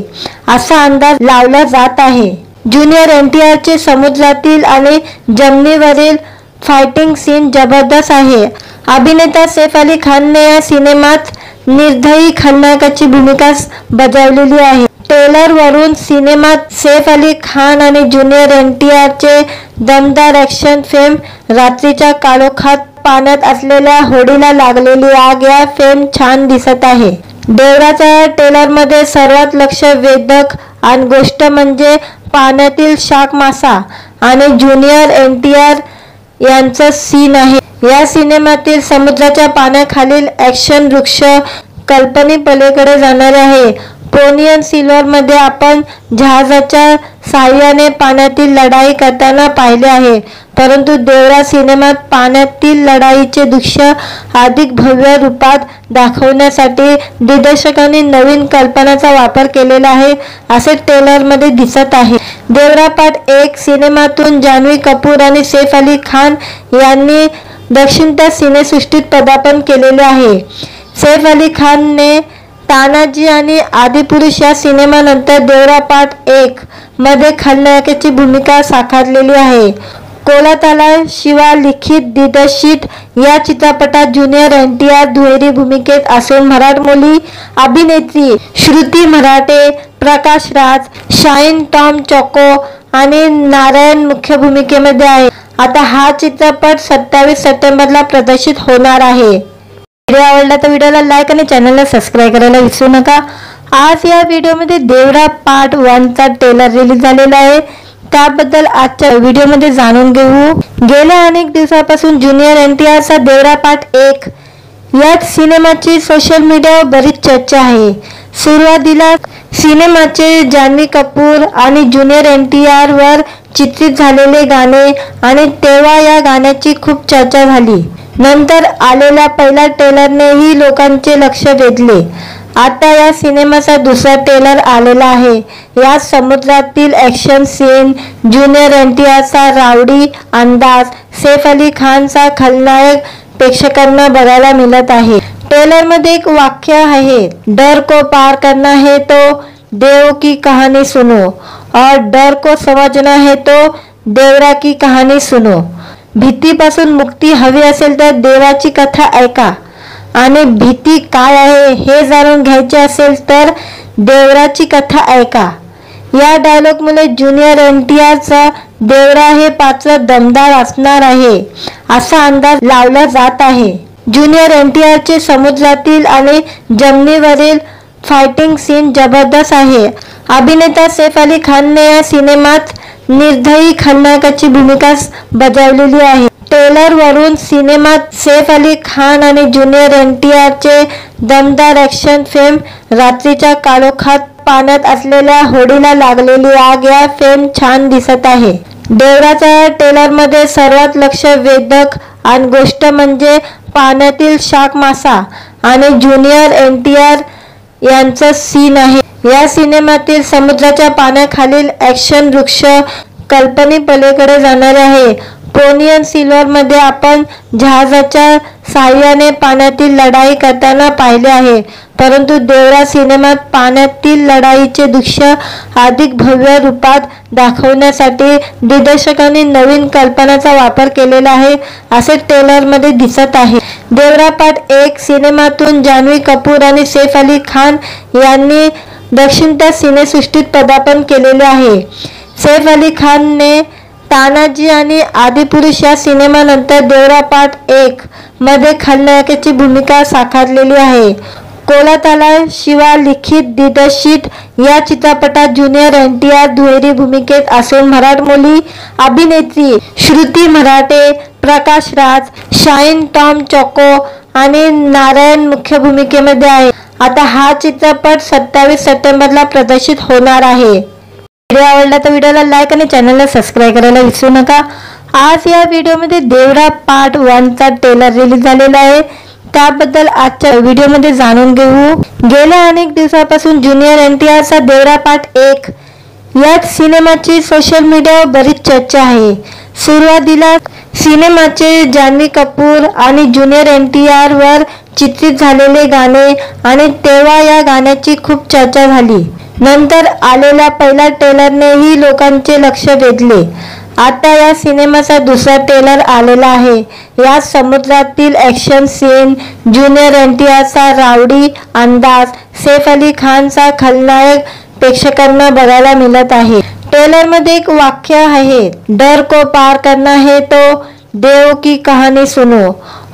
S1: असा अंदाज लावला जात आहे। ज्युनियर NTR चे समुद्रातील आणि जमिनीवरील फायटिंग सीन जबरदस्त आहे। अभिनेता सैफ अली खानने या सिनेमात निर्दयी खलनायकाची भूमिका बजावलेली आहे। ट्रेलर वरून सिनेमात सैफ अली खान आणि ज्युनियर NTR चे दमदार ॲक्शन फिल्म रात्रीच्या काळोखात पाण्यात असलेल्या होडीला लागलेली आग या फिल्म छान दिसत आहे। देवराच्या ट्रेलरमध्ये सर्वात लक्ष वेधक आणि गोष्ट म्हणजे पाण्यातील शार्क मासा आणि ज्युनियर NTR यांचं सीन आहे। या सिनेमातील समुद्राच्या पाण्याखालील ॲक्शन वृक्ष कल्पनेपलीकडे जाणारे आहे। पोनियन सिल्वर मध्ये आपण जहाजाच्या साहाय्याने पाण्यातील लढाई करताना पाहिले आहे, परंतु देवरा सिनेमात पाण्यातील लढाईचे दृश्य अधिक भव्य रूपात दाखवण्यासाठी दिग्दर्शकांनी नवीन कल्पनांचा वापर केलेला आहे असे ट्रेलरमध्ये दिसत आहे। देवरा पार्ट 1 सिनेमातून जान्हवी कपूर आणि सैफ अली खान यांनी दक्षिणत्य सिनेसृष्टीत पदार्पण केलेले आहे। सैफ अली खानने तानाजी आणि आदिपुरुष या सिनेमानंतर देवरा पार्ट 1 मध्ये खलनायकाची भूमिका साकारलेली आहे। कोलकाता शिवा लिखित दिग्दर्शित या चित्रपटात ज्युनियर NTR दुहेरी भूमिकेत असून मराठमोळी अभिनेत्री श्रुती मराठे, प्रकाश राज, शाहीन टॉम चोको आणि नारायण मुख्य भूमिकेमध्ये आहे। आता हा चित्रपट 27 सप्टेंबरला प्रदर्शित होणार आहे। व्हिडिओ आवडला तर व्हिडिओला लाईक आणि चॅनलला सबस्क्राईब करायला विसरू नका। आज या व्हिडिओमध्ये देवरा पार्ट 1 चा ट्रेलर रिलीज झालेला आहे, त्याबद्दल आजच्या व्हिडिओमध्ये जाणून घेऊ। गेल्या अनेक दिवसांपासून ज्युनियर NTR चा देवरा पार्ट 1 या सिनेमाची सोशल मीडियावर बरीच चर्चा आहे। सुरुवातीला सिनेमाचे जान्हवी कपूर आणि ज्युनियर NTR वर चित्रित झालेले गाणे आणि तेव्हा या गाण्याची खूप चर्चा झाली। नंतर आलेल्या पहिल्या ट्रेलरनेही लोकांचे लक्ष वेधले। आता या सिनेमाचा दुसरा ट्रेलर आलेला आहे। या समुद्रातील ॲक्शन सीन, ज्युनियर NTR चा रावडी अंदाज, सैफ अली खानचा खलनायक प्रेक्षकांना बघायला मिळत आहे। ट्रेलरमध्ये एक वाक्य आहे, डर को पार करना है तो देव की कहानी सुनो और डर को समझना है तो देवरा की कहाणी सुनो। भीतीपासून मुक्ती हवी असेल तर देवाची कथा ऐका आणि भीती काय आहे हे जाणून घ्यायचे असेल तर देवराची कथा ऐका। या डायलॉग मुळे ज्युनियर NTRचा देवरा हे पात्र दमदार असणार आहे असा अंदाज लावला जात आहे। ज्युनियर NTRचे समुद्रातील आणि जमिनीवरील फायटिंग सीन जबरदस्त आहे। अभिनेता सैफ अली खानने या सिनेमात निर्दयी खलनायकाची भूमिका बजावलेली आहे। ट्रेलर वरून सिनेमात सैफ अली खान आणि ज्युनियर NTRचे दमदार ॲक्शन फिल्म रात्रीच्या काळोखात पाण्यात असलेल्या होडीला लागलेली आग या फिल्म छान दिसत आहे। देवराच्या ट्रेलरमध्ये सर्वात लक्ष वेधक आणि गोष्ट म्हणजे पाण्यातील शार्क मासा आणि ज्युनियर NTR यांचं सीन आहे। या सिनेमातील समुद्राच्या पाण्याखालील ॲक्शन वृक्ष कल्पनेपलीकडे जाणारे आहे। पोनियन सिल्वर मध्ये आपण जहाजाच्या साहाय्याने पाण्यातील लढाई करताना पाहिले आहे, परंतु देवरा सिनेमात पाण्यातील लढाईचे दृश्य अधिक भव्य रूपात दाखवण्यासाठी दिग्दर्शकांनी नवीन कल्पनाचा वापर केलेला आहे असे ट्रेलर मध्ये दिसत आहे। देवरा पार्ट 1 सिनेमातून जान्हवी कपूर आणि सैफ अली खान यांनी दक्षिणत्य सिनेसृष्टीत पदार्पण केलेले आहे। सैफ अली खानने तानाजी आणि आदिपुरुष या सिनेमानंतर देवरा पार्ट 1 मध्ये खलनायकाची भूमिका साकारलेली आहे। कोलाताला शिवा लिखित दिग्दर्शित या चित्रपटात ज्युनियर NTR दुहेरी भूमिकेत असून मराठमोळी अभिनेत्री श्रुती मराठे, प्रकाश राज, शाहीन टॉम चोको आणि नारायण मुख्य भूमिकेमध्ये आहे। आता हा चित्रपट 27 सप्टेंबरला प्रदर्शित होणार आहे। व्हिडिओ आवडला तर व्हिडिओला लाईक आणि चॅनलला सबस्क्राईब करायला विसरू नका। आज या व्हिडिओमध्ये देवरा पार्ट 1 चा ट्रेलर रिलीज झालेला आहे, त्याबद्दल आजच्या व्हिडिओमध्ये जाणून घेऊ। गेल्या अनेक दिवसापासून ज्युनियर NTRचा देवरा पार्ट 1 या सिनेमाची सोशल मीडियावर बरीच चर्चा आहे। सुरुवातीला सिनेमाचे जान्हवी कपूर आणि ज्युनियर NTR वर चित्रित झालेले गाणे आणि तेव्हा या गाण्याची खूप चर्चा झाली। नंतर आलेल्या पहिल्या ट्रेलरनेही लोकांचे लक्ष वेधले। आता या सिनेमाचा दुसरा ट्रेलर आलेला आहे। या समुद्रातील ॲक्शन सीन, ज्युनियर NTRचा रावडी अंदाज, सैफ अली खानचा खलनायक प्रेक्षकांना बघायला मिळत आहे। ट्रेलर मध्ये एक वाक्य आहे, डर को पार करना है तो देव की कहानी सुनो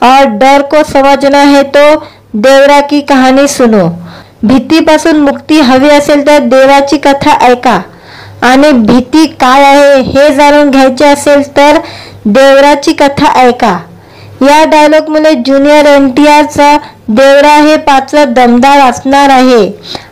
S1: और डर को समझना है तो देवरा की कहानी सुनो। भीतीपासून मुक्ती हवी असेल तर देवाची कथा ऐका आणि भीती काय आहे हे जाणून घ्यायचे असेल तर देवराची कथा ऐका। या डायलॉग मुळे ज्युनियर NTRचा देवरा हे पात्र दमदार असणार आहे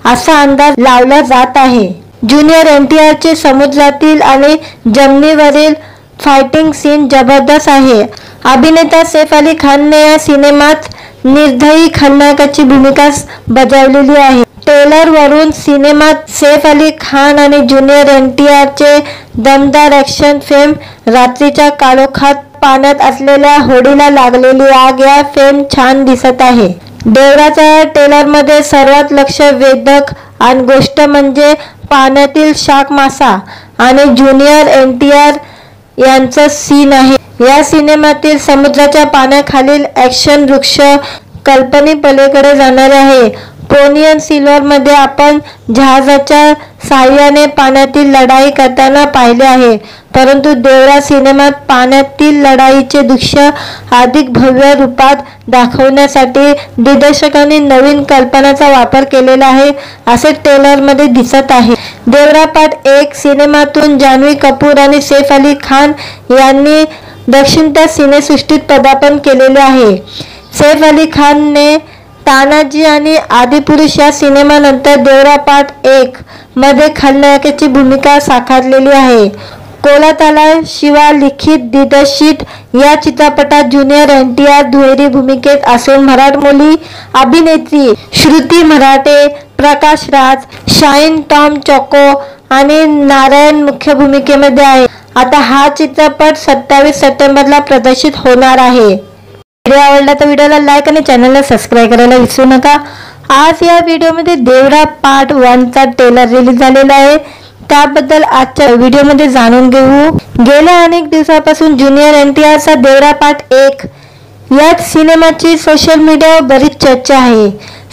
S1: असा अंदाज लावला जात आहे। ज्युनियर NTRचे समुद्रातील आणि जमिनीवरील फायटिंग सीन जबरदस्त आहे। अभिनेता सैफ अली खानने या सिनेमात निर्दयी खलनायकाची भूमिका बजावलेली आहे। ट्रेलर वरून सिनेमात सैफ अली खान आणि ज्युनियर NTRचे दमदार ॲक्शन फिल्म रात्रीच्या काळोखात पाण्यात असलेल्या होडीला लागलेली आग या फिल्म छान दिसत आहे। देवराच्या ट्रेलरमध्ये सर्वात लक्ष वेधक आणि गोष्ट म्हणजे पाण्यातील शार्क मासा आणि ज्युनियर NTR यांचं सीन आहे। या सिनेमातील समुद्राच्या पाण्याखालील ॲक्शन वृक्ष कल्पनेपलीकडे जाणारे आहे। पोनियन सिल्वर मध्ये आपण जहाजाच्या साहाय्याने पाण्यातील लढाई करताना पाहिले आहे, परंतु देवरा सिनेमात पाण्यातील लढाईचे दृश्य अधिक भव्य रूपात दाखवण्यासाठी दिग्दर्शकांनी नवीन कल्पनाचा वापर केलेला आहे असे ट्रेलर मध्ये दिसत आहे। देवरा पार्ट 1 सिनेमातून जान्हवी कपूर आणि सैफ अली खान यांनी दक्षिणत्य सिनेसृष्टीत पदार्पण केलेले आहे। सैफ अली खानने तानाजी आणि आदिपुरुष या सिनेमानंतर देवरा पार्ट 1 मध्ये खलनायकाची भूमिका साकारलेली आहे। कोलाताला शिवा लिखित दिग्दर्शित या चित्रपटात ज्युनियर NTR दुहेरी भूमिकेत असून मराठमोळी अभिनेत्री श्रुती मराठे, प्रकाश राज, शाहीन टॉम चोको आणि नारायण मुख्य भूमिकेमध्ये आहे। आता हा चित्रपट 27 सप्टेंबरला प्रदर्शित होणार आहे। व्हिडिओ आवडला तर व्हिडिओला लाईक आणि चॅनलला सबस्क्राईब करायला विसरू नका। आज या व्हिडिओमध्ये देवरा पार्ट 1 चा ट्रेलर रिलीज झालेला आहे, त्याबद्दल आजच्या व्हिडिओमध्ये जाणून घेऊ। गेल्या अनेक दिवसापासून ज्युनियर NTRचा देवरा पार्ट 1 या सिनेमाची सोशल मीडियावर बरीच चर्चा आहे।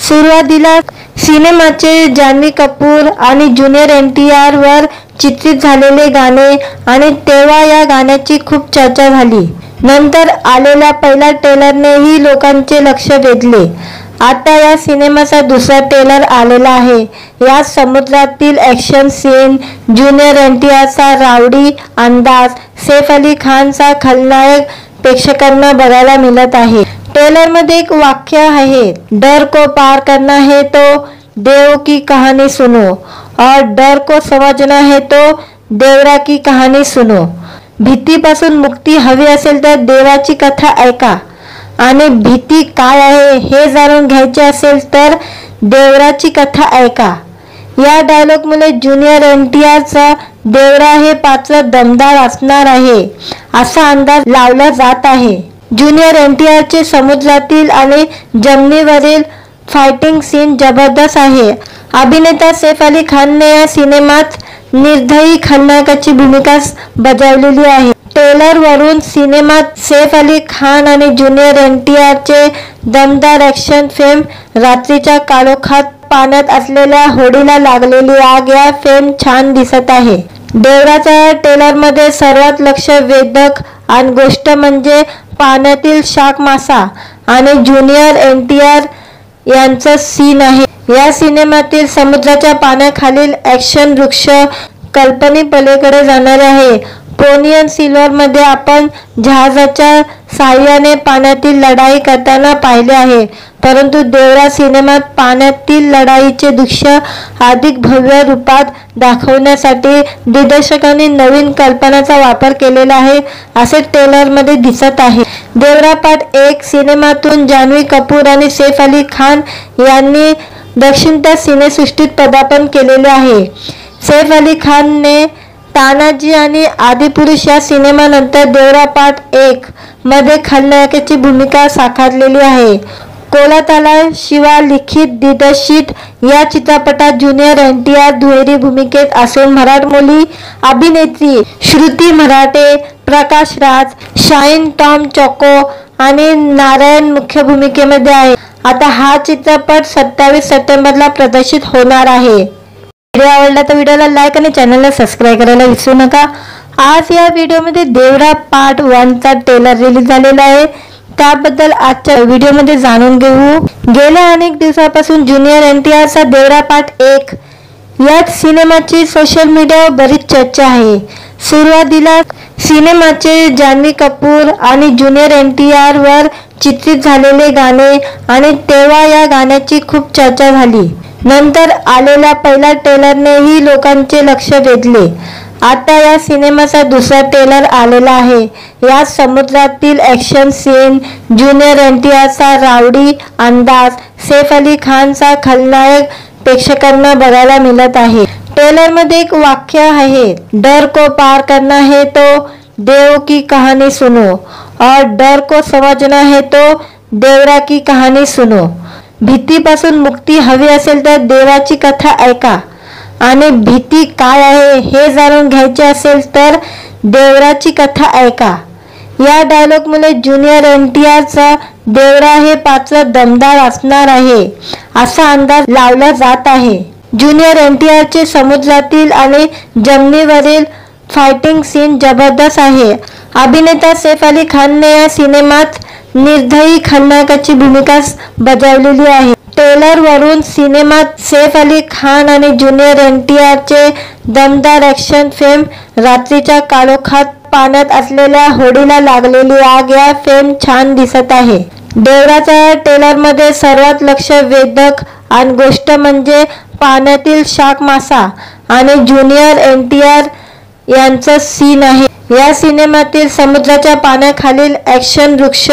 S1: सुरुवातीला सिनेमाचे जान्हवी कपूर आणि ज्युनियर NTR वर चित्रित झालेले गाणे आणि तेव्हा या गाण्याची खूप चर्चा झाली। नंतर आलेल्या पहिल्या ट्रेलरनेही लोकांचे लक्ष वेधले। आता या सिनेमाचा दुसरा ट्रेलर आलेला आहे। या समुद्रातील ॲक्शन सीन, ज्युनियर NTRचा रावडी अंदाज, सैफ अली खानचा खलनायक प्रेक्षकांना बघायला मिळत आहे। ट्रेलर मध्ये एक वाक्य आहे, डर को पार करना है तो देव की कहानी सुनो और डर को समझना है तो देवरा की कहानी सुनो। भीतीपासून मुक्ती हवी असेल तर देवाची कथा ऐका आणि भीती काय आहे हे जाणून घ्यायचे असेल तर देवराची कथा ऐका। या डायलॉगमुळे ज्युनियर NTRचा देवरा हे पात्र दमदार असणार आहे असा अंदाज लावला जात आहे। ज्युनियर NTRचे समुद्रातील आणि जमिनीवरील फायटिंग सीन जबरदस्त आहे। अभिनेता सैफ अली खानने या सिनेमात निर्दयी खलनायकाची भूमिका बजावलेली आहे। ट्रेलर वरून सिनेमात सैफ अली खान आणि ज्युनियर NTRचे दमदार ॲक्शन फिल्म रात्रीच्या काळोखात पाण्यात असलेल्या होडीला लागलेली आग या फिल्म छान दिसत आहे। देवराच्या ट्रेलरमध्ये सर्वात लक्ष वेधक आणि गोष्ट म्हणजे पाण्यातील शार्क मासा आणि ज्युनियर NTR यांचा सीन आहे। या सिनेमातील समुद्राच्या पाण्याखालील ॲक्शन वृक्ष कल्पनेपलीकडे जाणारे आहे। पोनियन सिल्वर मध्ये आपण जहाजाच्या साहाय्याने पाण्यातील लढाई करताना पाहिले आहे, परंतु देवरा सिनेमात पाण्यातील लढाईचे दृश्य अधिक भव्य रूपात दाखवण्यासाठी दिग्दर्शकांनी नवीन कल्पनाचा वापर केलेला आहे असे ट्रेलर मध्ये दिसत आहे। देवरा पार्ट 1 सिनेमातून जान्हवी कपूर आणि सैफ अली खान यांनी दक्षिणत्य सिनेसृष्टीत पदार्पण केलेले आहे। सैफ अली खानने तानाजी आणि आदिपुरुष या सिनेमानंतर देवरा पार्ट 1 मध्ये खलनायकाची भूमिका साकारलेली आहे। कोलकाता शिवा लिखित दिग्दर्शित या चित्रपटात ज्युनियर NTR दुहेरी भूमिकेत असून मराठमोळी अभिनेत्री श्रुती मराठे, प्रकाश राज, शाहीन टॉम चोको आणि नारायण मुख्य भूमिकेमध्ये आहे। आता हा चित्रपट 27 सप्टेंबरला प्रदर्शित होणार आहे। व्हिडिओ आवडला तर व्हिडिओला लाईक आणि चॅनलला सबस्क्राईब करायला विसरू नका। आज या व्हिडिओमध्ये देवरा पार्ट 1 चा ट्रेलर रिलीज झालेला आहे, त्याबद्दल आजच्या व्हिडिओमध्ये जाणून घेऊ। गेल्या अनेक दिवसापासून ज्युनियर NTRचा देवरा पार्ट 1 या सिनेमाची सोशल मीडियावर बरीच चर्चा आहे। सुरुवातीला सिनेमाचे जान्हवी कपूर आणि ज्युनियर NTR वर चित्रित झालेले गाणे आणि तेव्हा या गाण्याची खूप चर्चा झाली। नंतर आलेल्या पहिल्या ट्रेलरनेही लोकांचे लक्ष वेधले। आता या सिनेमाचा दुसरा ट्रेलर आलेला आहे। या समुद्रातील ॲक्शन सीन, ज्युनियर NTRचा रावडी अंदाज, सैफ अली खानचा खलनायक प्रेक्षकांना बघायला मिळत आहे। ट्रेलर मध्ये एक वाक्य आहे, डर को पार करना है तो देव की कहानी सुनो और डर को समझना है तो देवरा की कहानी सुनो। भीतीपासून मुक्ती हवी असेल तर देवाची कथा ऐका आणि भीती काय आहे हे जाणून घ्यायचे असेल तर देवराची कथा ऐका। या डायलॉगमुळे ज्युनियर NTRचा देवरा हे पात्र दमदार असणार आहे असा अंदाज लावला जात आहे। ज्युनियर NTRचे समुद्रातील आणि जमिनीवरील फायटिंग सीन जबरदस्त आहे। अभिनेता सैफ अली खानने या सिनेमात निर्दयी खलनायकाची भूमिका बजावलेली आहे। ट्रेलर वरून सिनेमात सैफ अली खान आणि ज्युनियर NTRचे दमदार ॲक्शन फिल्म रात्रीच्या काळोखात पाण्यात असलेल्या होडीला लागलेली आग या फिल्म छान दिसत आहे। देवराच्या ट्रेलरमध्ये सर्वात लक्ष वेधक आणि गोष्ट म्हणजे पाण्यातील शार्क मासा आणि ज्युनियर NTR यांचा सीन आहे। या सिनेमातील समुद्राच्या पाण्याखालील ॲक्शन वृक्ष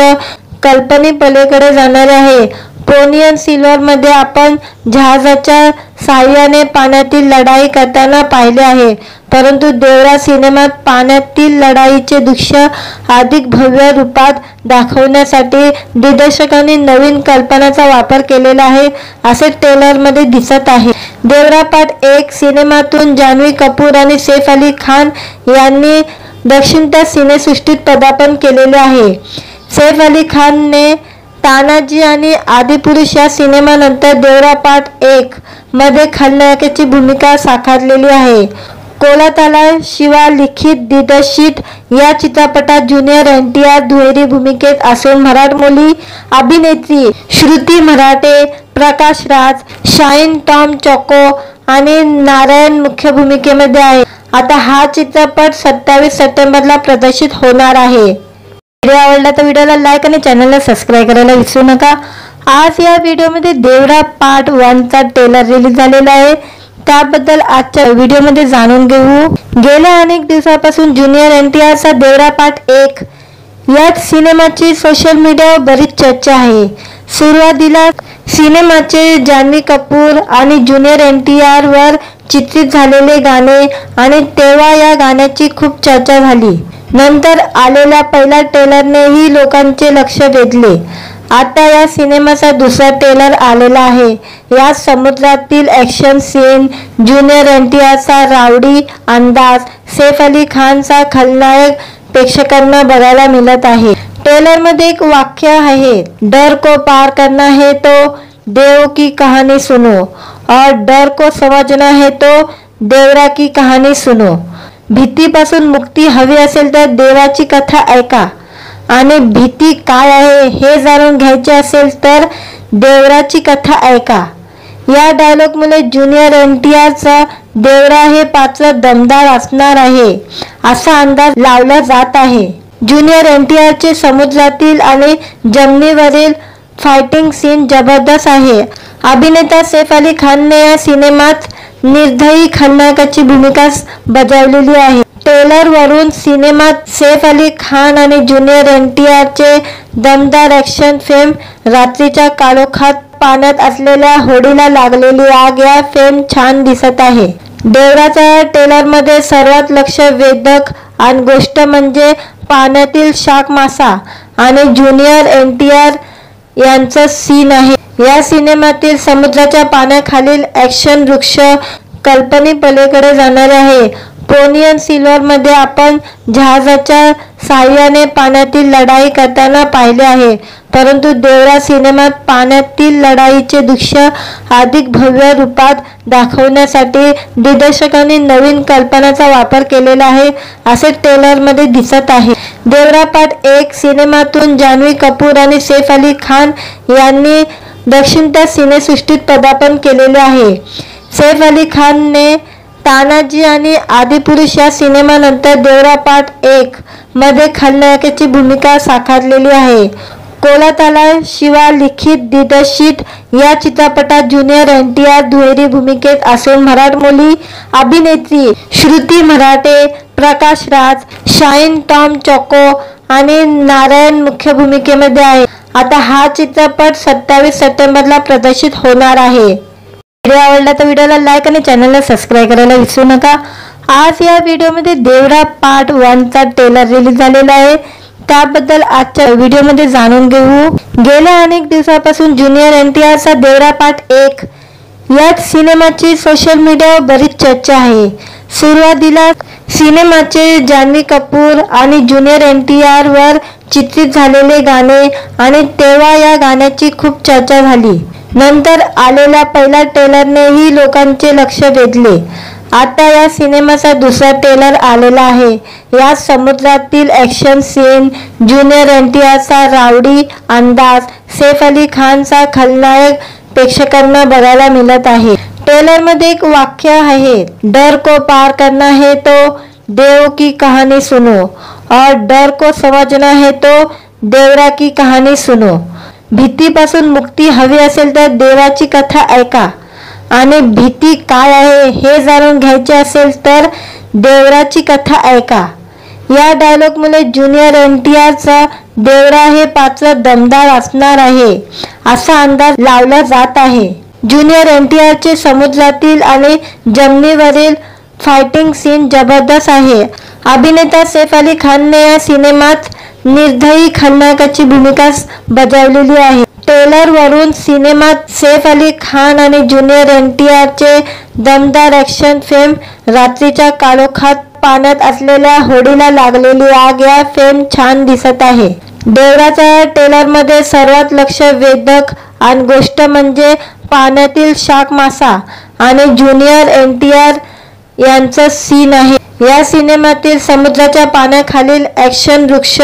S1: कल्पनेपलीकडे जाणारे आहे। पोनियन सिल्वर मध्ये आपण जहाजाच्या साहाय्याने पाण्यातील लढाई करताना पाहिले आहे, परंतु देवरा सिनेमात पाण्यातील लढाईचे दृश्य अधिक भव्य रूपात दाखवण्यासाठी दिग्दर्शकांनी नवीन कल्पनाचा वापर केलेला आहे असे ट्रेलरमध्ये दिसत आहे। देवरा पार्ट 1 सिनेमातून जान्हवी कपूर आणि सैफ अली खान यांनी दक्षिणत्य सिनेसृष्टीत पदार्पण केलेले आहे। सैफ अली खानने तानाजी आणि आदिपुरुष या सिनेमानंतर देवरा पार्ट 1 मध्ये खलनायकाची भूमिका साकारलेली आहे। कोलकाताला शिवा लिखित दिग्दर्शित या चित्रपटात ज्युनियर NTR दुहेरी भूमिकेत असून मराठमोळी अभिनेत्री श्रुती मराठे, प्रकाश राज, शाहीन टॉम चोको आणि नारायण मुख्य भूमिकेमध्ये आहे। आता हा चित्रपट 27 सप्टेंबरला प्रदर्शित होणार आहे। व्हिडिओ आवडला तर व्हिडिओला लाईक आणि चॅनलला सबस्क्राईब करायला विसरू नका। आज या व्हिडिओमध्ये देवरा पार्ट 1 चा ट्रेलर रिलीज झालेला आहे, त्याबद्दल आजच्या व्हिडिओमध्ये जाणून घेऊ। गेल्या अनेक दिवसांपासून ज्युनियर NTR चा देवरा पार्ट 1 या सिनेमाची सोशल मीडियावर बरीच चर्चा आहे। सुरुवातीला सिनेमाचे जान्हवी कपूर आणि ज्युनियर NTR वर चित्रित झालेले गाणे आणि तेव्हा या गाण्याची खूप चर्चा झाली। नंतर आलेल्या पहिल्या ट्रेलरनेही लोकांचे लक्ष वेधले। आता या सिनेमाचा दुसरा ट्रेलर आलेला आहे। या समुद्रातील ॲक्शन सीन, ज्युनियर NTR चा रावडी अंदाज, सैफ अली खानचा खलनायक प्रेक्षकांना बघायला मिळत आहे। ट्रेलरमध्ये एक वाक्य आहे, डर को पार करना है तो देव की कहानी सुनो और डर को समझना है तो देवरा की कहानी सुनो। भीतीपासून मुक्ती हवी असेल तर देवाची कथा ऐका आणि भीती काय आहे हे जाणून घ्यायचे असेल तर देवराची कथा ऐका। या डायलॉगमुळे ज्युनियर NTR चा देवरा हे पात्र दमदार असणार आहे असा अंदाज लावला जात आहे। ज्युनियर NTR चे समुद्रातील आणि जमिनीवरील फायटिंग सीन जबरदस्त आहे। अभिनेता सैफ अली खानने या सिनेमात निर्दयी खलनायकाची भूमिका बजावलेली आहे। ट्रेलर वरून सिनेमात सैफ अली खान आणि ज्युनियर NTR चे दमदार ॲक्शन फिल्म, रात्रीच्या काळोखात पाण्यात असलेल्या होडीला लागलेली आग या फिल्म छान दिसत आहे। देवराच्या ट्रेलरमध्ये सर्वात लक्ष वेधक आणि गोष्ट म्हणजे पाण्यातील शार्क मासा आणि ज्युनियर NTR यांचा सीन आहे। या सिनेमातील समुद्राच्या पाण्याखालील ॲक्शन वृक्ष कल्पनेपलीकडे जाणारे आहे। पोनियन सिल्वर मध्ये आपण जहाजाच्या साहाय्याने पाण्यातील लढाई करताना पाहिले आहे, परंतु देवरा सिनेमात पाण्यातील लढाईचे दृश्य अधिक भव्य रूपात दाखवण्यासाठी दिग्दर्शकांनी नवीन कल्पनाचा वापर केलेला आहे असे ट्रेलरमध्ये दिसत आहे। देवरा पार्ट 1 सिनेमातून जान्हवी कपूर आणि सैफ अली खान यांनी दक्षिणत्य सिनेसृष्टीत पदार्पण केलेले आहे। सैफ अली खानने तानाजी आणि आदिपुरुष या सिनेमानंतर देवरा पार्ट 1 मध्ये खलनायकाची भूमिका साकारलेली आहे। कोलकाताला शिवा लिखित दिग्दर्शित या चित्रपटात ज्युनियर NTR दुहेरी भूमिकेत असून मराठमोळी अभिनेत्री श्रुती मराठे, प्रकाश राज, शाहीन टॉम चोको आणि नारायण मुख्य भूमिकेमध्ये आहे। आता हा चित्रपट 27 सप्टेंबरला प्रदर्शित होणार आहे। व्हिडिओ आवडला तर व्हिडिओला लाईक आणि चॅनलला सबस्क्राईब करायला विसरू नका। आज या व्हिडिओमध्ये देवरा पार्ट 1 चा ट्रेलर रिलीज झालेला आहे, त्याबद्दल आजच्या व्हिडिओमध्ये जाणून घेऊ। गेल्या अनेक दिवसांपासून ज्युनियर NTR चा देवरा पार्ट 1 या सिनेमाची सोशल मीडियावर बरीच चर्चा आहे। सुरुवातीला सिनेमाचे जान्हवी कपूर आणि ज्युनियर NTR वर चित्रित झालेले गाणे आणि तेव्हा या गाण्याची खूप चर्चा झाली। नंतर आलेल्या पहिल्या ट्रेलरनेही लोकांचे लक्ष वेधले। आता या सिनेमाचा दुसरा ट्रेलर आलेला आहे। या समुद्रातील ॲक्शन सीन, ज्युनियर NTR चा रावडी अंदाज, सैफ अली खानचा खलनायक प्रेक्षकांना बघायला मिळत आहे। ट्रेलरमध्ये एक वाक्य आहे, डर को पार करना है तो देव की कहानी सुनो और डर को समझना है तो देवरा की कहानी सुनो। भीतीपासून मुक्ती हवी असेल तर देवाची कथा ऐका आणि भीती काय आहे हे जाणून घ्यायचे असेल तर देवराची कथा ऐका। या डायलॉगमुळे ज्युनियर NTR चा देवरा हे पात्र दमदार असणार आहे असा अंदाज लावला जात आहे। ज्युनियर NTR चे समुद्रातील आणि जमिनीवरील फायटिंग सीन जबरदस्त आहे। अभिनेता सैफ अली खानने या सिनेमात निर्दयी खलनायकाची भूमिका बजावलेली आहे। ट्रेलर वरून सिनेमात सैफ अली खान आणि ज्युनियर NTRचे दमदार ॲक्शन फिल्म रात्रीच्या काळोखात पाण्यात असलेल्या होडीला लागलेली आग या फिल्म छान दिसत आहे। देवराच्या ट्रेलरमध्ये सर्वात लक्ष वेधक आणि गोष्ट म्हणजे पाण्यातील शार्क मासा आणि ज्युनियर NTR यांचं सीन आहे। या सिनेमातील समुद्राच्या पाण्याखालील ॲक्शन वृक्ष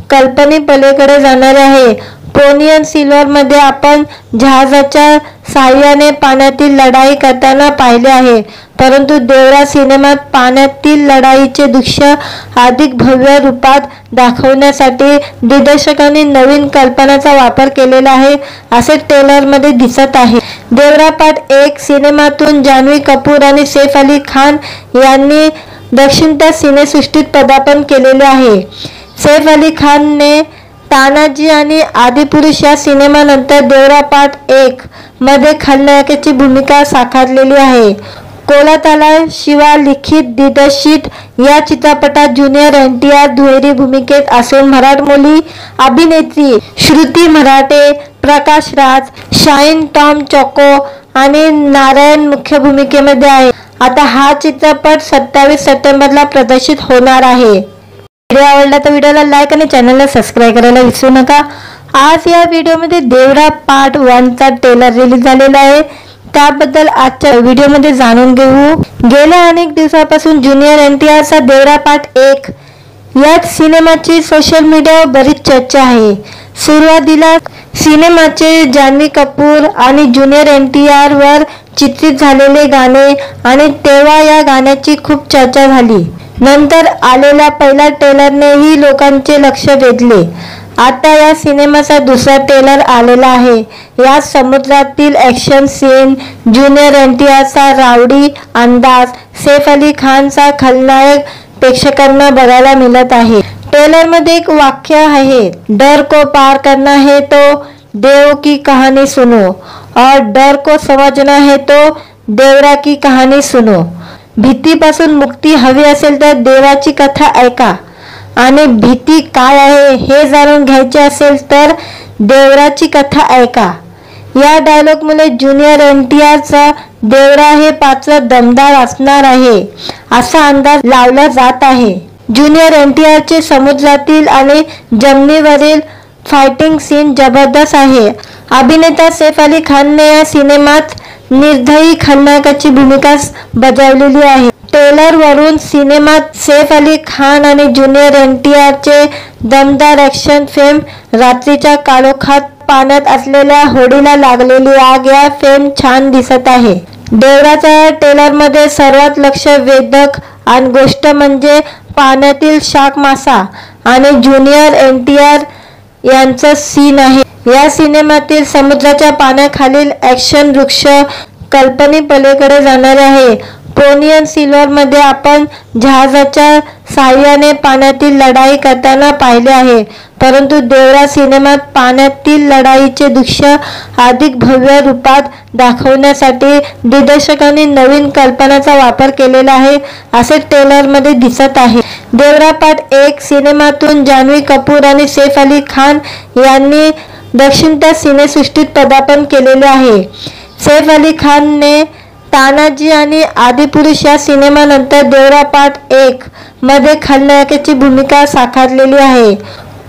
S1: कल्पनेपलीकडे जाणारे आहे। पोनियन सिल्वरमध्ये आपण जहाजाच्या साहाय्याने पाण्यातील लढाई करताना पाहिले आहे, परंतु देवरा सिनेमात पाण्यातील लढाईचे दृश्य अधिक भव्य रूपात दाखवण्यासाठी दिग्दर्शकांनी नवीन कल्पनांचा वापर केलेला आहे, असे ट्रेलरमध्ये दिसत आहे। देवरा पार्ट 1 सिनेमातून जान्हवी कपूर आणि सैफ अली खान यांनी दक्षिणत्य सिनेसृष्टीत पदार्पण केलेले आहे। सैफ अली खानने तानाजी आणि आदिपुरुष या सिनेमानंतर देवरा पार्ट 1 मध्ये खलनायकाची भूमिका साकारलेली आहे। कोलकाता शिवा लिखित दिग्दर्शित या चित्रपटात ज्युनियर NTR दुहेरी भूमिकेत असून मराठमोळी अभिनेत्री श्रुती मराठे, प्रकाश राज, शाहीन टॉम चोको आणि नारायण मुख्य भूमिकेमध्ये आहे। आता हा चित्रपट 27 सप्टेंबरला प्रदर्शित होणार आहे। व्हिडिओ आवडला तर व्हिडिओला लाईक आणि चॅनलला सबस्क्राईब करायला विसरू नका। आज या व्हिडिओमध्ये देवरा पार्ट 1 चा ट्रेलर रिलीज झालेला आहे, त्याबद्दल आजच्या व्हिडिओमध्ये जाणून घेऊ। गेल्या अनेक दिवसांपासून ज्युनियर NTRचा देवरा पार्ट 1 या सिनेमाची सोशल मीडियावर बरीच चर्चा आहे। सुरुवातीला सिनेमाचे जान्हवी कपूर आणि ज्युनियर NTR वर चित्रित झालेले गाणे आणि तेव्हा या गाण्याची खूप चर्चा झाली। नंतर आलेल्या पहिल्या ट्रेलरनेही लोकांचे लक्ष वेधले। आता या सिनेमाचा दुसरा ट्रेलर आलेला आहे। या समुद्रातील ॲक्शन सीन, ज्युनियर NTRचा रावडी अंदाज, सैफ अली खानचा खलनायक प्रेक्षकांना बघायला मिळत आहे। ट्रेलरमध्ये एक वाक्य आहे, डर को पार करना है तो देव की कहानी सुनो और डर को समझना है तो देवरा की कहानी सुनो। भीतीपासून मुक्ती हवी असेल तर देवाची कथा ऐका आणि भीती काय आहे हे जाणून घ्यायचे असेल तर देवराची कथा ऐका। या डायलॉगमुळे ज्युनियर NTRचा देवरा हे पात्र दमदार असणार आहे असा अंदाज लावला जात आहे। ज्युनियर NTRचे समुद्रातील आणि जमिनीवरील फायटिंग सीन जबरदस्त आहे। अभिनेता सैफ अली खानने या सिनेमात निर्दयी खलनायकाची भूमिका बजावलेली आहे। ट्रेलर वरून सिनेमात सैफ अली खान आणि ज्युनियर NTRचे दमदार ॲक्शन फिल्म रात्रीच्या काळोखात पाण्यात असलेल्या होडीला लागलेली आग या फिल्म छान दिसत आहे। देवराच्या ट्रेलरमध्ये सर्वात लक्ष वेधक आणि गोष्ट म्हणजे पाण्यातील शार्क मासा आणि ज्युनियर NTR यांचं सीन आहे। या सिनेमातील समुद्राच्या पाण्याखालील ॲक्शन वृक्ष कल्पनेपलीकडे जाणारे आहे। पोनियन सिल्वरमध्ये आपण जहाजाच्या साहाय्याने पाण्यातील लढाई करताना पाहिले आहे, परंतु देवरा सिनेमात पाण्यातील लढाईचे दृश्य अधिक भव्य रूपात दाखवण्यासाठी दिग्दर्शकांनी नवीन कल्पनांचा वापर केलेला आहे, असे ट्रेलरमध्ये दिसत आहे। देवरा पार्ट 1 सिनेमातून जान्हवी कपूर आणि सैफ अली खान यांनी दक्षिणत्य सिनेसृष्टीत पदार्पण केलेले आहे। सैफ अली खानने तानाजी आणि आदिपुरुष या सिनेमानंतर देवरा पार्ट 1 मध्ये खलनायकाची भूमिका साकारलेली आहे।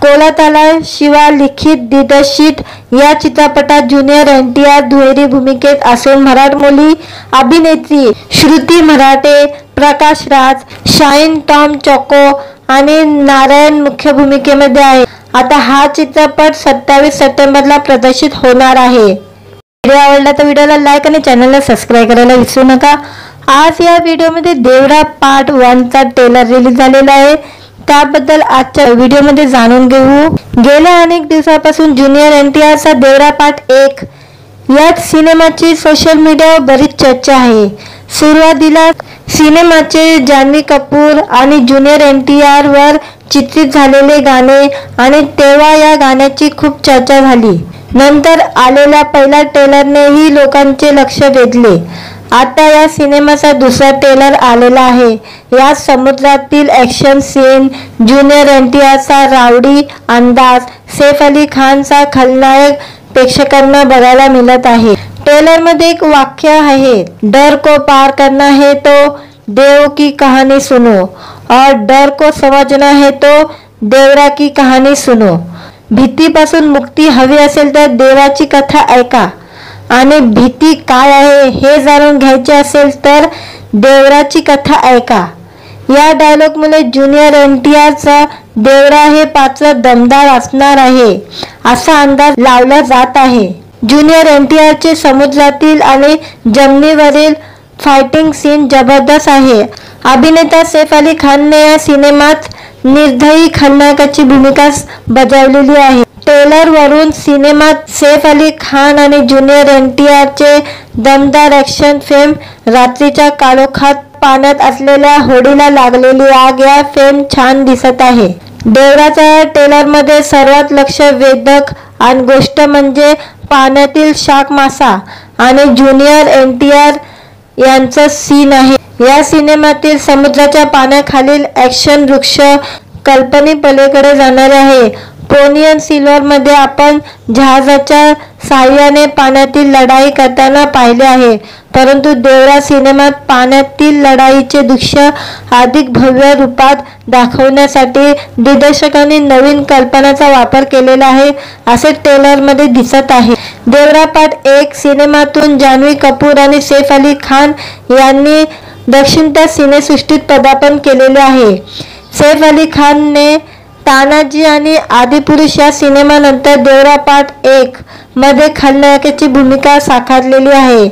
S1: कोलकाता शिवा लिखित दिग्दर्शित या चित्रपटात ज्युनियर NTR दुहेरी भूमिकेत असून मराठमोळी अभिनेत्री श्रुती मराठे, प्रकाश राज, शाहीन टॉम चोको आणि नारायण मुख्य भूमिकेमध्ये आहे। आता हा चित्रपट 27 सप्टेंबरला प्रदर्शित होणार आहे। व्हिडिओ आवडला तर व्हिडिओला लाईक आणि चॅनलला सबस्क्राईब करायला विसरू नका। आज या व्हिडिओमध्ये देवरा पार्ट 1 चा ट्रेलर रिलीज झालेला आहे, त्याबद्दल आजच्या व्हिडिओमध्ये जाणून घेऊ। गेल्या अनेक दिवसांपासून ज्युनियर NTRचा देवरा पार्ट 1 या सिनेमाची सोशल मीडियावर बरीच चर्चा आहे। सुरुवातीला सिनेमाचे जान्हवी कपूर आणि ज्युनियर NTR वर चित्रित झालेले गाणे आणि तेव्हा या गाण्याची खूप चर्चा झाली। नंतर आलेल्या पहिल्या ट्रेलरनेही लोकांचे लक्ष वेधले। आता या सिनेमाचा दुसरा ट्रेलर आलेला आहे। या समुद्रातील ॲक्शन सीन, ज्युनियर एनटीआरचा रावडी अंदाज, सैफ अली खानचा खलनायक प्रेक्षकांना बघायला मिळत आहे। ट्रेलर मध्ये एक वाक्य आहे, डर को पार करना है तो देव की कहानी सुनो और डर को समझना है तो देवरा की कहानी सुनो। भीतीपासून मुक्ती हवी असेल तर देवाची कथा ऐका आणि भीती काय आहे हे जाणून घ्यायचे असेल तर देवराची कथा ऐका। या डायलॉग मुळे ज्युनियर एनटीआरचा देवरा हे पात्र दमदार असणार आहे असा अंदाज लावला जात आहे। ज्युनियर एनटीआरचे समुद्रातील आणि जमिनीवरील फायटिंग सीन जबरदस्त आहे। अभिनेता सैफ अली खानने या सिनेमात निर्दयी खलनायकाची भूमिका बजावलेली आहे। ट्रेलर वरून सिनेमात सैफ अली खान आणि ज्युनियर एनटीआरचे दमदार ॲक्शन फिल्म रात्रीच्या काळोखात पाण्यात असलेल्या होडीला लागलेली आग या फिल्म छान दिसत आहे। देवराच्या ट्रेलर मध्ये सर्वात लक्ष वेधक आणि गोष्ट म्हणजे पाण्यातील शार्क मासा आणि ज्युनियर एनटीआर यांचं सीन आहे। या सिनेमातील समुद्राच्या पाण्याखालील ॲक्शन वृक्ष कल्पनेपलीकडे जाणारे आहे। पोनियन सिल्वर मध्ये आपण जहाजाच्या साहाय्याने पाण्यातील लढाई करताना पाहिले आहे, परंतु देवरा सिनेमात पाण्यातील लढाईचे दृश्य अधिक भव्य रूपात दाखवण्यासाठी दिग्दर्शकांनी नवीन कल्पनाचा वापर केलेला आहे असे ट्रेलर मध्ये दिसत आहे। देवरा पार्ट 1 सिनेमातून जान्हवी कपूर आणि सैफ अली खान यांनी दक्षिणत्य सिनेसृष्टीत पदार्पण केलेले आहे। सैफ अली खानने तानाजी आणि आदिपुरुष या सिनेमानंतर देवरा पार्ट 1 मध्ये खलनायकाची भूमिका साकारलेली आहे।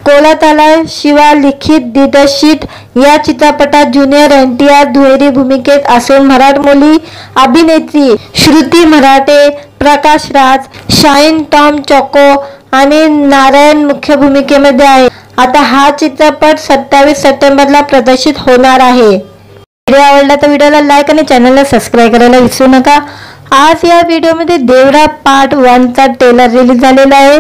S1: कोलकाता शिवा लिखित दिग्दर्शित या चित्रपटात ज्युनियर एनटीआर दुहेरी भूमिकेत असून मराठमोळी अभिनेत्री श्रुती मराठे, प्रकाश राज, शाहीन टॉम चोको आणि नारायण मुख्य भूमिकेमध्ये आहे। आता हा चित्रपट 27 सप्टेंबरला प्रदर्शित होणार आहे। व्हिडिओ आवडला तर व्हिडिओला लाईक आणि चॅनलला सबस्क्राईब करायला विसरू नका। आज या व्हिडिओमध्ये देवरा पार्ट 1 चा ट्रेलर रिलीज झालेला आहे,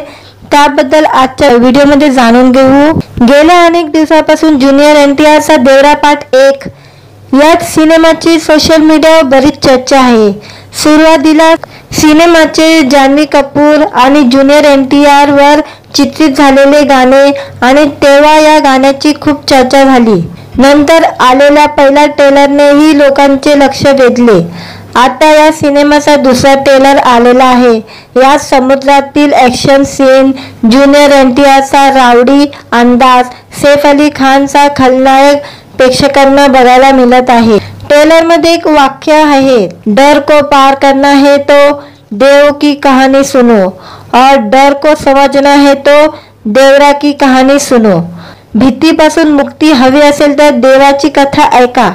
S1: त्याबद्दल आजच्या व्हिडिओमध्ये जाणून घेऊ। गेल्या अनेक दिवसापासून ज्युनियर एनटीआरचा देवरा पार्ट 1 या सिनेमाची सोशल मीडियावर बरीच चर्चा आहे। सुरुवातीला सिनेमाचे जान्हवी कपूर आणि ज्युनियर एनटीआर वर चित्रित झालेले गाणे आणि तेव्हा या गाण्याची खूप चर्चा झाली। नंतर आलेल्या पहिल्या ट्रेलरनेही लोकांचे लक्ष वेधले। आता या सिनेमाचा दुसरा ट्रेलर आलेला आहे। या समुद्रातील ॲक्शन सीन, ज्युनियर एनटीआरचा रावडी अंदाज, सैफ अली खानचा खलनायक प्रेक्षकांना बघायला मिळत आहे। ट्रेलर मध्ये एक वाक्य आहे, डर को पार करना है तो देव की कहानी सुनो और डर को समझना है तो देवरा की कहानी सुनो। भीतीपासून मुक्ती हवी असेल तर देवाची कथा ऐका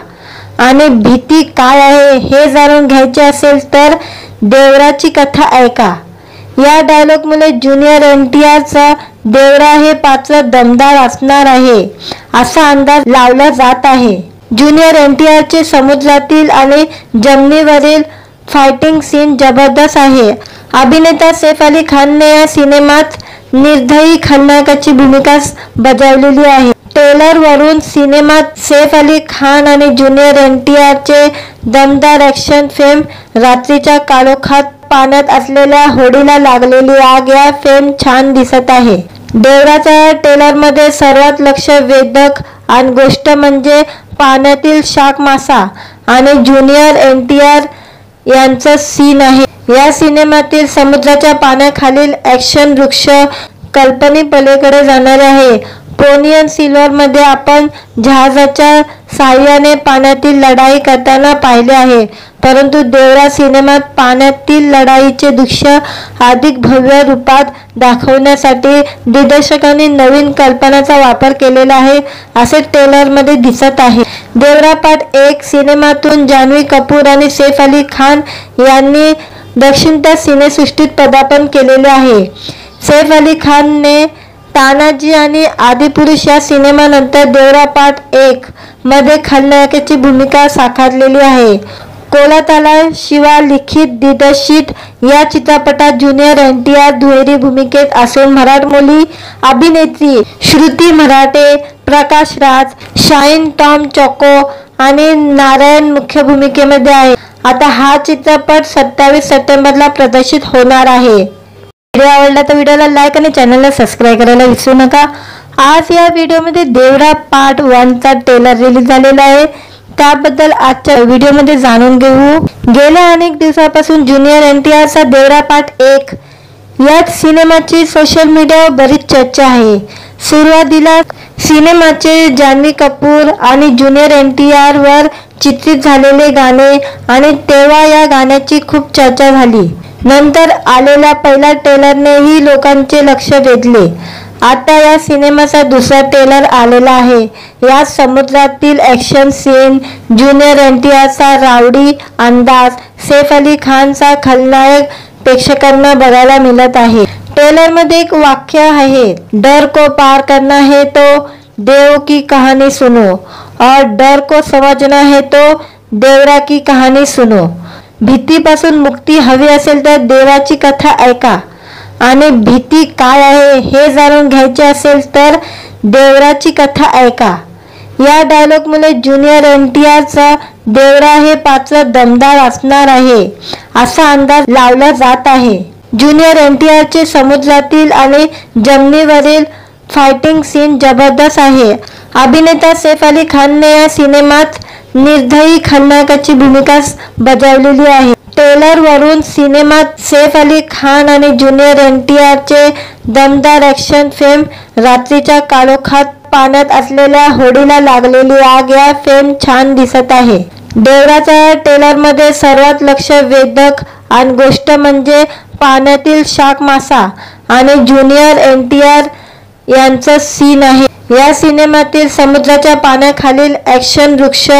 S1: आणि भीती काय आहे हे जाणून घ्यायचे असेल तर देवराची कथा ऐका। या डायलॉग मुळे ज्युनियर एनटीआरचा देवरा हे पात्र दमदार असणार आहे असा अंदाज लावला जात आहे। ज्युनियर एनटीआरचे समुद्रातील आणि जमिनीवरील फायटिंग सीन जबरदस्त आहे। अभिनेता सैफ अली खानने या सिनेमात निर्दयी खलनायकाची भूमिका बजावलेली आहे। ट्रेलर वरून सिनेमात सैफ अली खान आणि ज्युनियर एनटीआरचे दमदार ॲक्शन फिल्म रात्रीच्या काळोखात पाण्यात असलेल्या होडीला लागलेली आग या फिल्म छान दिसत आहे। देवराच्या ट्रेलर मध्ये सर्वात लक्ष वेधक आणि गोष्ट म्हणजे पाण्यातील शार्क मासा आणि ज्युनियर एनटीआर यांचं सीन आहे। या सिनेमातील समुद्राच्या पाण्याखालील ॲक्शन वृक्ष कल्पनेपलीकडे जाणारे आहे। पोनियन सिल्वर मध्ये आपण जहाजाच्या साहाय्याने पाण्यातील लढाई करताना पाहिले आहे, परंतु देवरा सिनेमात पाण्यातील लढाईचे दृश्य अधिक भव्य रूपात दाखवण्यासाठी दिग्दर्शकांनी नवीन कल्पनाचा वापर केलेला आहे असे ट्रेलर मध्ये दिसत आहे। देवरा पार्ट 1 सिनेमातून जान्हवी कपूर आणि सैफ अली खान यांनी दक्षिणत्य सिनेसृष्टीत पदार्पण केलेले आहे। सैफ अली खानने तानाजी आणि आदिपुरुष या सिनेमानंतर देवरा पार्ट 1 मध्ये खलनायकाची भूमिका साकारलेली आहे। कोलाताला शिवा लिखित दिग्दर्शित या चित्रपटात ज्युनियर NTR दुहेरी भूमिकेत असून मराठमोळी अभिनेत्री श्रुती मराठे, प्रकाश राज, शाहीन टॉम चोको आणि नारायण मुख्य भूमिकेमध्ये आहे. आता हा चित्रपट 27 सप्टेंबरला प्रदर्शित होणार आहे. व्हिडिओ आवडला तर व्हिडिओला लाईक आणि चॅनलला सबस्क्राईब करायला विसरू नका. आज या व्हिडिओमध्ये देवरा पार्ट 1 चा ट्रेलर रिलीज झालेला आहे. त्याबद्दल आजच्या व्हिडिओमध्ये जाणून घेऊ. गेल्या अनेक दिवसापासून ज्युनियर NTR चा देवरा पार्ट 1 या सिनेमाची सोशल मीडियावर बरीच चर्चा आहे. सुरुवातीला सिनेमाचे जान्हवी कपूर आणि ज्युनियर NTR वर चित्रित झालेले गाणे आणि तेव्हा या गाण्याची खूप चर्चा झाली. नंतर आलेल्या पहिल्या ट्रेलरनेही लोकांचे लक्ष वेधले. आता या सिनेमाचा दुसरा ट्रेलर आलेला आहे. या समुद्रातील ॲक्शन सीन, ज्युनियर NTR चा रावडी अंदाज, सैफ अली खानचा खलनायक प्रेक्षकांना बघायला मिळत आहे. ट्रेलरमध्ये एक वाक्य आहे, डर को पार करना है तो देव की कहानी सुनो और डर को समझना है तो देवरा की कहानी सुनो. भीतीपासून मुक्ती हवी असेल तर देवाची कथा ऐका आणि भीती काय आहे हे जाणून घ्यायचे असेल तर देवराची कथा ऐका. या डायलॉगमुळे ज्युनियर NTR चा देवरा हे पात्र दमदार असणार आहे असा अंदाज लावला जात आहे. ज्युनियर NTR चे समुद्रातील आणि जमिनीवरील फायटिंग सीन जबरदस्त आहे. अभिनेता सैफ अली खानने या सिनेमात निर्दयी खलनायकाची भूमिका बजावलेली आहे. ट्रेलर वरून सिनेमात सैफ अली खान आणि ज्युनियर NTR चे दमदार ॲक्शन फिल्म रात्रीच्या काळोखात पाण्यात असलेल्या होडीला लागलेली आग या फिल्म छान दिसत आहे. देवराच्या ट्रेलरमध्ये सर्वात लक्ष वेधक आणि गोष्ट म्हणजे पाण्यातील शार्क मासा आणि ज्युनियर NTR यांचा सीन आहे. या सिनेमातील समुद्राच्या पाण्याखालील ॲक्शन वृक्ष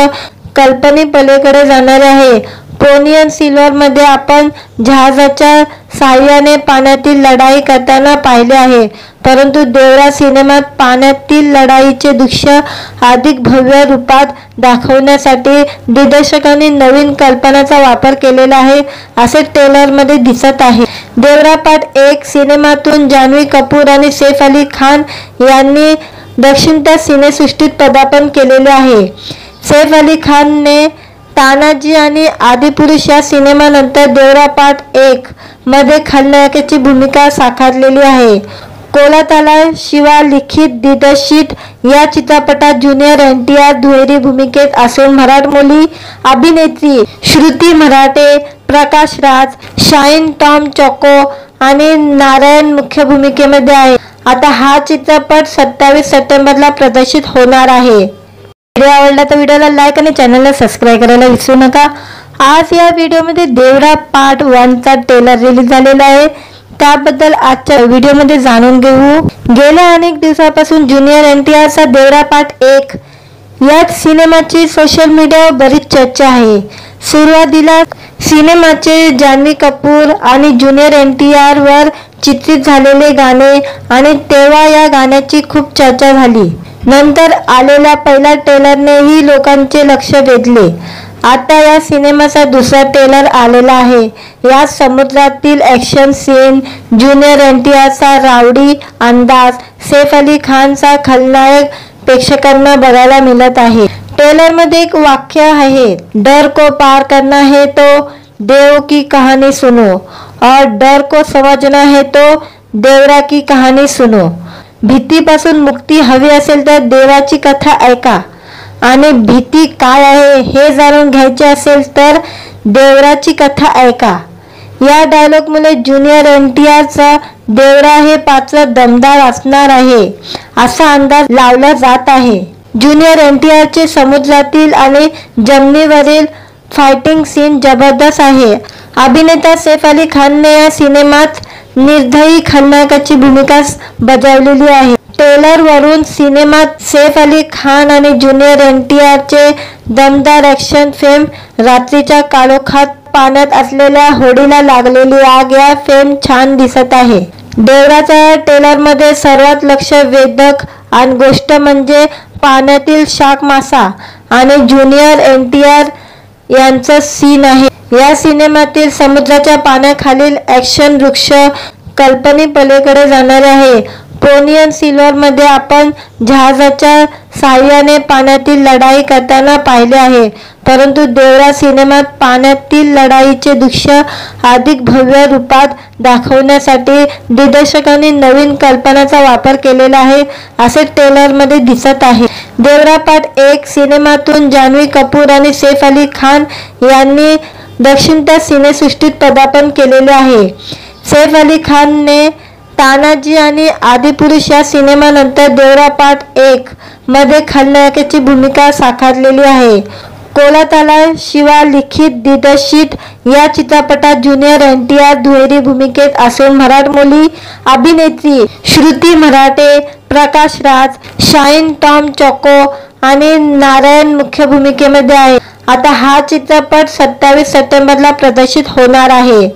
S1: कल्पनेपलीकडे जाणारे आहे. पोनियन सिल्वरमध्ये आपण जहाजाच्या साहाय्याने पाण्यातील लढाई करताना पाहिले आहे, परंतु देवरा सिनेमात पाण्यातील लढाईचे दृश्य अधिक भव्य रूपात दाखवण्यासाठी दिग्दर्शकांनी नवीन कल्पनाचा वापर केलेला आहे असे ट्रेलरमध्ये दिसत आहे. देवरा पार्ट 1 सिनेमातून जान्हवी कपूर आणि सैफ अली खान यांनी दक्षिणत्य सिनेसृष्टीत पदार्पण केलेले आहे. सैफ अली खानने तानाजी आणि आदिपुरुष या सिनेमानंतर देवरा पार्ट 1 मध्ये खलनायकाची भूमिका साकारलेली आहे. कोलाताला शिवा लिखित दिग्दर्शित या चित्रपटात ज्युनियर NTR दुहेरी भूमिकेत असून मराठमोळी अभिनेत्री श्रुती मराठे, प्रकाश राज, शाहीन टॉम चोको आणि नारायण मुख्य भूमिकेमध्ये आहे. आता हा चित्रपट 27 सप्टेंबरला प्रदर्शित होणार आहे. व्हिडिओ आवडला तर व्हिडिओला लाईक आणि चॅनलला सबस्क्राईब करायला विसरू नका. आज या व्हिडिओमध्ये देवरा पार्ट 1 चा ट्रेलर रिलीज झालेला आहे. त्याबद्दल आजच्या व्हिडिओमध्ये जाणून घेऊ. गेल्या अनेक दिवसापासून ज्युनियर NTR चा देवरा पार्ट 1 या सिनेमाची सोशल मीडियावर बरीच चर्चा आहे. सुरुवातीला सिनेमाचे जान्हवी कपूर आणि ज्युनियर NTR वर चित्रित झालेले गाणे आणि तेव्हा या गाण्याची खूप चर्चा झाली. नंतर आलेल्या पहिल्या ट्रेलरनेही लोकांचे लक्ष वेधले. आता या सिनेमाचा दुसरा ट्रेलर आलेला आहे. या समुद्रातील ॲक्शन सीन, ज्युनियर NTR चा रावडी अंदाज, सैफ अली खानचा खलनायक प्रेक्षकांना बघायला मिळत आहे. ट्रेलरमध्ये एक वाक्य आहे, डर को पार करना है तो देव की कहानी सुनो और डर को समझना है तो देवरा की कहानी सुनो. भीतीपासून मुक्ती हवी असेल तर देवाची कथा ऐका आणि भीती काय आहे हे जाणून घ्यायचे असेल तर देवराची कथा ऐका. या डायलॉगमुळे ज्युनियर NTR चा देवरा हे पात्र दमदार असणार आहे असा अंदाज लावला जात आहे. ज्युनियर NTR चे समुद्रातील आणि जमिनीवरील फायटिंग सीन जबरदस्त आहे. अभिनेता सैफ अली खानने या सिनेमात निर्दयी खलनायकाची भूमिका बजावलेली आहे. ट्रेलर वरून सिनेमात सैफ अली खान आणि ज्युनियर NTR चे दमदार ॲक्शन फिल्म रात्रीच्या काळोखात पाण्यात असलेल्या होडीला लागलेली आग या फिल्म छान दिसत आहे. देवराच्या ट्रेलरमध्ये सर्वात लक्ष वेधक आणि गोष्ट म्हणजे पाण्यातील शार्क मासा आणि ज्युनियर NTR यांचा सीन आहे। या सिनेमातील समुद्राच्या पाण्याखालील ॲक्शन वृक्ष कल्पनेपलीकडे जाणारे आहे। पोनियन सिल्वर मध्ये आपण जहाजाच्या साहाय्याने पाण्यातील लढाई करताना पाहिले आहे, परंतु देवरा सिनेमात पाण्यातील लढाईचे दृश्य अधिक भव्य रूपात दाखवण्यासाठी दिग्दर्शकांनी नवीन कल्पनांचा वापर केलेला आहे असे ट्रेलरमध्ये दिसत आहे। देवरा पार्ट 1 सिनेमातून जान्हवी कपूर आणि सैफ अली खान यांनी दक्षिणत्य सिनेसृष्टीत पदार्पण केलेले आहे। सैफ अली खानने तानाजी आणि आदिपुरुष या सिनेमानंतर देवरा पार्ट 1 मध्ये खलनायकाची भूमिका साकारलेली आहे। कोलकाता शिवा लिखित दिग्दर्शित या चित्रपटात ज्युनियर NTR दुहेरी भूमिकेत असून मराठमोळी अभिनेत्री श्रुती मराठे, प्रकाश राज, शाहीन टॉम चोको आणि नारायण मुख्य भूमिकेमध्ये आहे। आता हा चित्रपट 27 सप्टेंबरला प्रदर्शित होणार आहे।